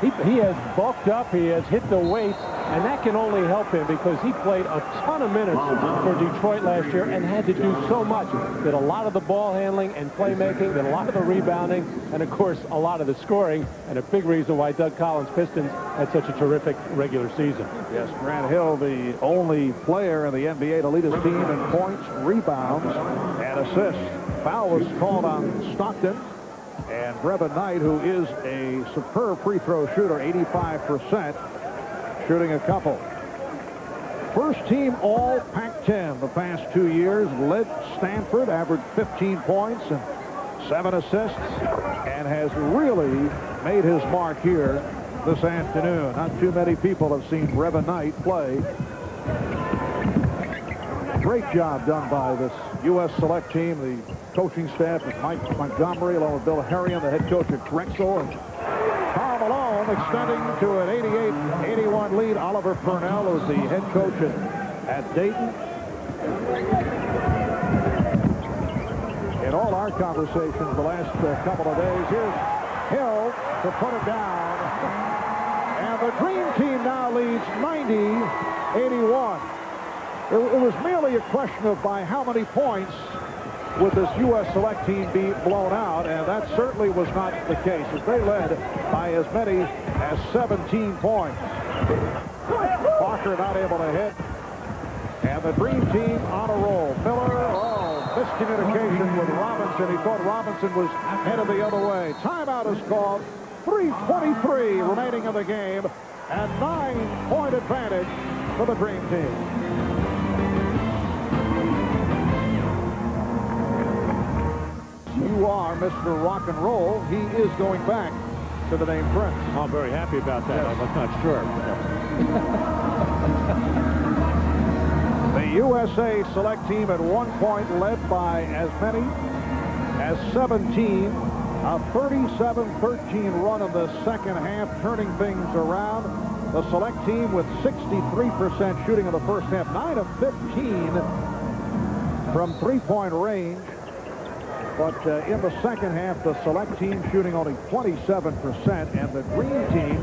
He has bulked up, he has hit the weights, and that can only help him because he played a ton of minutes for Detroit last year and had to do so much. Did a lot of the ball handling and playmaking, did a lot of the rebounding, and of course a lot of the scoring, and a big reason why Doug Collins' Pistons had such a terrific regular season. Yes, Grant Hill, the only player in the NBA to lead his team in points, rebounds, and assists. Foul was called on Stockton. And Brevin Knight, who is a superb free throw shooter, 85%, shooting a couple. First team all Pac-10 the past 2 years, led Stanford, averaged 15 points and 7 assists, and has really made his mark here this afternoon. Not too many people have seen Brevin Knight play. Great job done by this U.S. select team. The coaching staff is Mike Montgomery, along with Bill Harrion, the head coach at Drexel, and Karl Malone extending to an 88-81 lead. Oliver Purnell is the head coach at Dayton. In all our conversations the last couple of days, here's Hill to put it down. And the Dream Team now leads 90-81. It was merely a question of by how many points would this U.S. select team be blown out, and that certainly was not the case, as they led by as many as 17 points. Parker not able to hit, and the Dream Team on a roll. Miller, miscommunication with Robinson. He thought Robinson was headed the other way. Timeout is called. 3:23 remaining in the game, and 9-point advantage for the Dream Team. You are Mr. Rock and Roll. He is going back to the name Prince. I'm very happy about that. Yes. I'm not sure. The USA select team at one point led by as many as 17. A 37-13 run in the second half, turning things around. The select team with 63% shooting in the first half. 9 of 15 from three-point range. But in the second half, the select team shooting only 27%, and the green team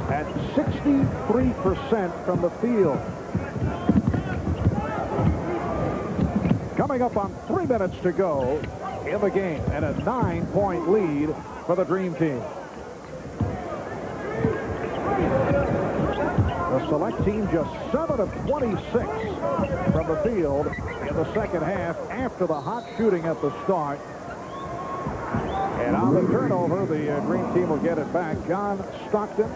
at 63% from the field. Coming up on 3 minutes to go in the game, and a 9-point lead for the Dream Team. The select team just 7 of 26 from the field in the second half after the hot shooting at the start. And on the turnover, the Dream Team will get it back. John Stockton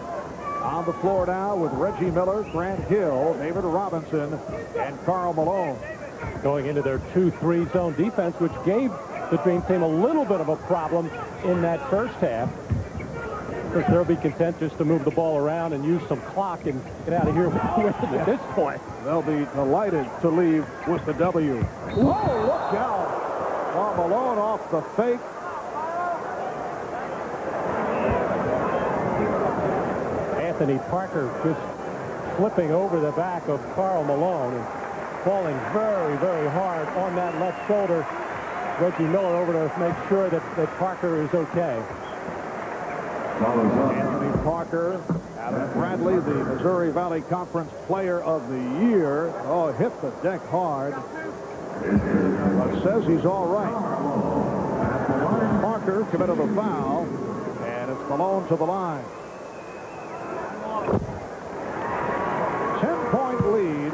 on the floor now with Reggie Miller, Grant Hill, David Robinson, and Karl Malone. Going into their 2-3 zone defense, which gave the Dream Team a little bit of a problem in that first half. Of course, they'll be content just to move the ball around and use some clock and get out of here with it at this point. They'll be delighted to leave with the W. Whoa, look out. Oh, Malone off the fake. Anthony Parker just flipping over the back of Karl Malone and falling very, very hard on that left shoulder. Reggie Miller over to make sure that Parker is okay. Anthony Parker out of Bradley, the Missouri Valley Conference Player of the Year. Oh, hit the deck hard. But says he's all right. Parker committed a foul, and it's Malone to the line. 10-point lead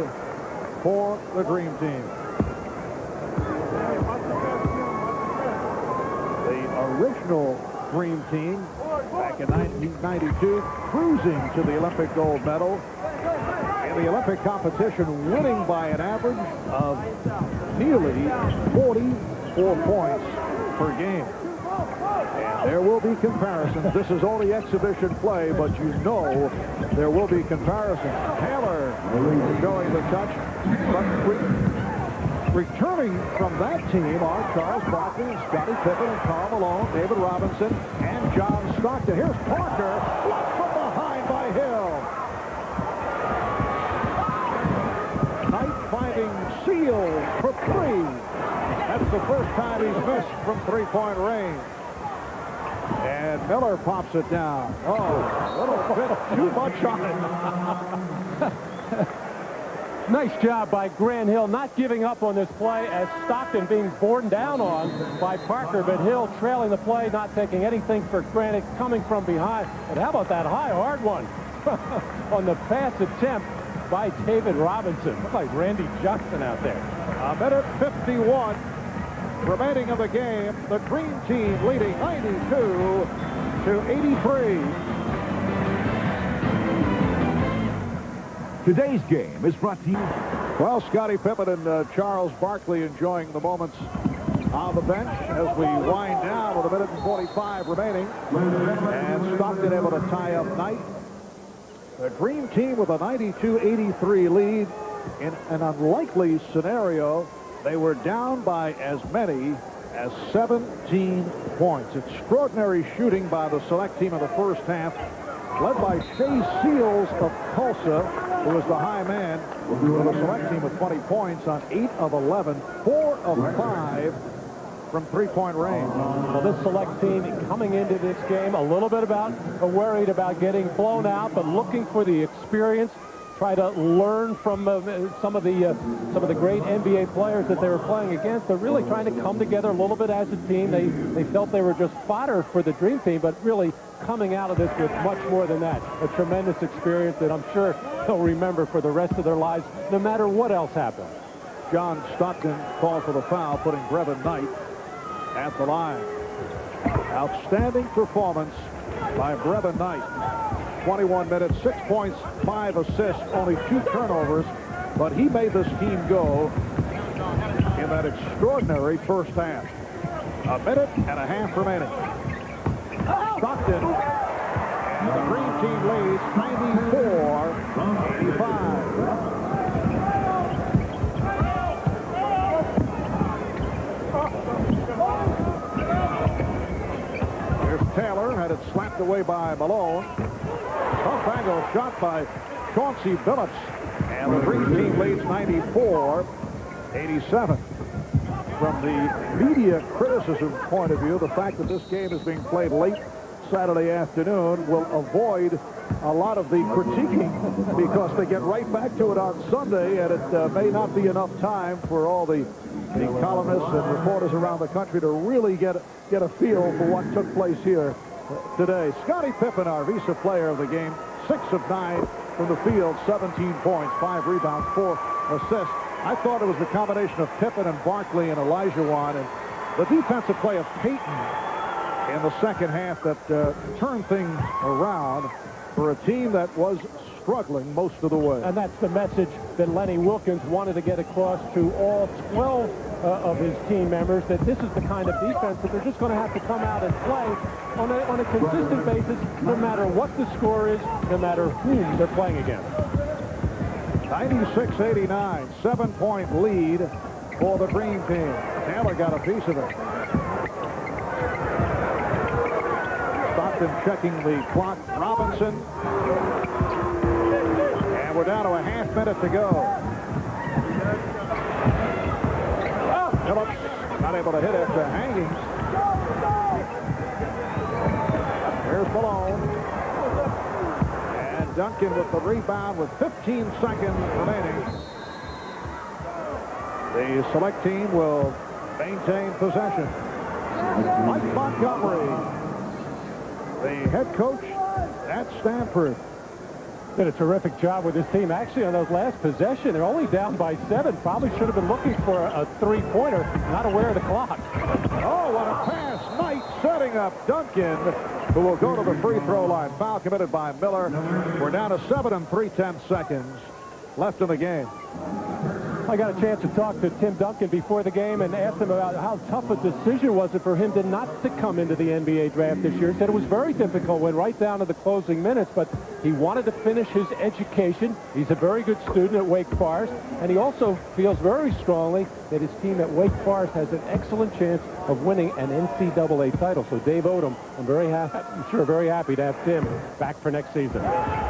for the Dream Team. The original Dream Team back in 1992, cruising to the Olympic gold medal. In the Olympic competition, winning by an average of nearly 44 points per game. And there will be comparisons. This is only exhibition play, but you know there will be comparisons. Taylor showing the touch, but returning from that team are Charles Barkley and Scottie Pippen and Karl Malone, David Robinson, and John Stockton. Here's Parker, blocked from behind by Hill. Knight finding Seal for three. That's the first time he's missed from three-point range. And Miller pops it down. Oh, a little bit too much on it. Nice job by Grant Hill, not giving up on this play as Stockton being borne down on by Parker, but Hill trailing the play, not taking anything for granted, coming from behind. But how about that high, hard one on the pass attempt by David Robinson? Looks like Randy Johnson out there. A minute 51 remaining of the game. The Green Team leading 92-83. Today's game is brought to you. Well, Scottie Pippen and Charles Barkley enjoying the moments on the bench as we wind down with a minute and 45 remaining. And Stockton able to tie up Knight. The Dream Team with a 92-83 lead. In an unlikely scenario, they were down by as many as 17 points. Extraordinary shooting by the select team in the first half, led by Shea Seals of Tulsa, who was the high man for the select team with 20 points on 8 of 11, 4 of 5 from three-point range. Well, this select team coming into this game a little bit worried about getting blown out, but looking for the experience, try to learn from some of the great NBA players that they were playing against. They're really trying to come together a little bit as a team. They felt they were just fodder for the Dream Team, but really coming out of this with much more than that. A tremendous experience that I'm sure they'll remember for the rest of their lives, no matter what else happens. John Stockton called for the foul, putting Brevin Knight at the line. Outstanding performance by Brevin Knight. 21 minutes, 6 points, 5 assists, only 2 turnovers, but he made this team go in that extraordinary first half. A minute and a half remaining. Stockton, and the Green Team leads 94-85. Here's Taylor, had it slapped away by Malone. Tough angle shot by Chauncey Billups, and the Green Team leads 94-87. from the media criticism point of view, the fact that this game is being played late Saturday afternoon will avoid a lot of the critiquing because they get right back to it on Sunday, and it may not be enough time for all the columnists and reporters around the country to really get a feel for what took place here today. Scottie Pippen, our Visa player of the game, 6 of 9 from the field, 17 points, 5 rebounds, 4 assists. I thought it was the combination of Pippen and Barkley and Olajuwon and the defensive play of Payton in the second half that turned things around for a team that was struggling most of the way. And that's the message that Lenny Wilkins wanted to get across to all 12 of his team members, that this is the kind of defense that they're just going to have to come out and play on a consistent basis, no matter what the score is, no matter whom they're playing against. 96-89, 7-point lead for the Green team. Taylor got a piece of it. Stockton checking the clock. Robinson. And we're down to a half minute to go. Phillips not able to hit after hanging. Here's Malone. And Duncan with the rebound with 15 seconds remaining. The select team will maintain possession. Mike Montgomery, the head coach at Stanford. Did a terrific job with his team. Actually, on those last possession, they're only down by 7. Probably should have been looking for a three-pointer, not aware of the clock. Oh, what a pass. Knight setting up Duncan, who will go to the free throw line. Foul committed by Miller. We're down to 7 3/10 seconds left in the game. I got a chance to talk to Tim Duncan before the game and asked him about how tough a decision was it for him to not to come into the NBA draft this year. He said it was very difficult, went right down to the closing minutes, but he wanted to finish his education. He's a very good student at Wake Forest, and he also feels very strongly that his team at Wake Forest has an excellent chance of winning an NCAA title. So Dave Odom, I'm sure very happy to have Tim back for next season.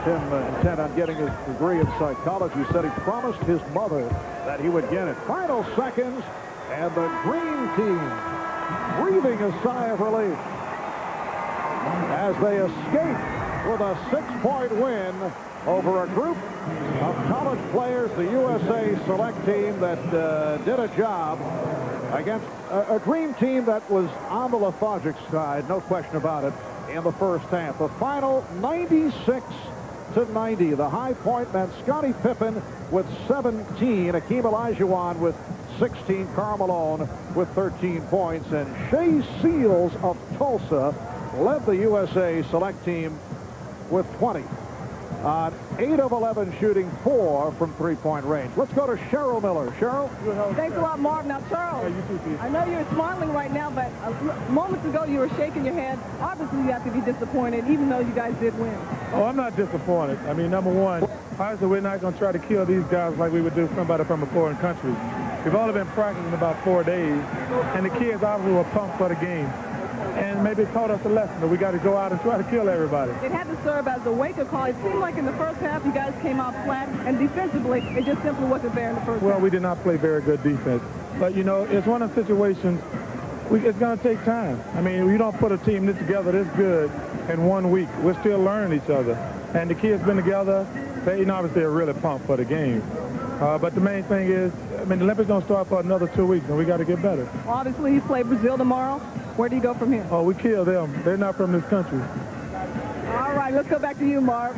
Tim intent on getting his degree in psychology, said he promised his mother that he would get it. Final seconds, and the Green team breathing a sigh of relief as they escape with a 6-point win over a group of college players, the USA select team that did a job against a Green team that was on the lethargic side, no question about it, in the first half. The final 96-90. The high point meant Scottie Pippen with 17, Hakeem Olajuwon with 16, Karl Malone with 13 points, and Shea Seals of Tulsa led the USA select team with 20. 8 of 11 shooting, 4 from three-point range. Let's go to Cheryl Miller. Cheryl? Thanks a lot, Marv. Now, Charles, I know you're smiling right now, but moments ago you were shaking your head. Obviously, you have to be disappointed, even though you guys did win. Oh, I'm not disappointed. I mean, number one, obviously we're not going to try to kill these guys like we would do somebody from a foreign country. We've only been practicing about 4 days, and the kids obviously were pumped for the game. And maybe it taught us a lesson that we got to go out and try to kill everybody. It had to serve as a wake-up call. It seemed like in the first half you guys came out flat, and defensively it just simply wasn't there in the first half. Well, we did not play very good defense. But, you know, it's one of the situations, it's going to take time. I mean, you don't put a team this together this good in 1 week. We're still learning each other. And the kids been together. They obviously are really pumped for the game. But the main thing is, I mean, the Olympics don't start for another 2 weeks, and we got to get better. Well, obviously, you play Brazil tomorrow. Where do you go from here? Oh, we kill them. They're not from this country. All right, let's go back to you, Marv.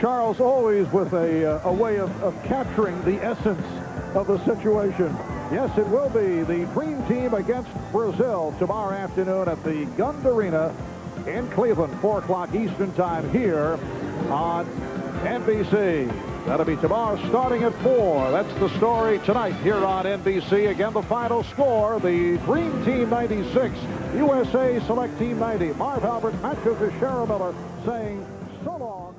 Charles always with a way of capturing the essence of the situation. Yes, it will be the Green team against Brazil tomorrow afternoon at the Gund Arena in Cleveland, 4 o'clock Eastern time here on NBC. That'll be tomorrow starting at 4. That's the story tonight here on NBC. Again, the final score, the Green Team 96, USA Select Team 90. Marv Albert, Matt Kukas, Cheryl Miller saying so long.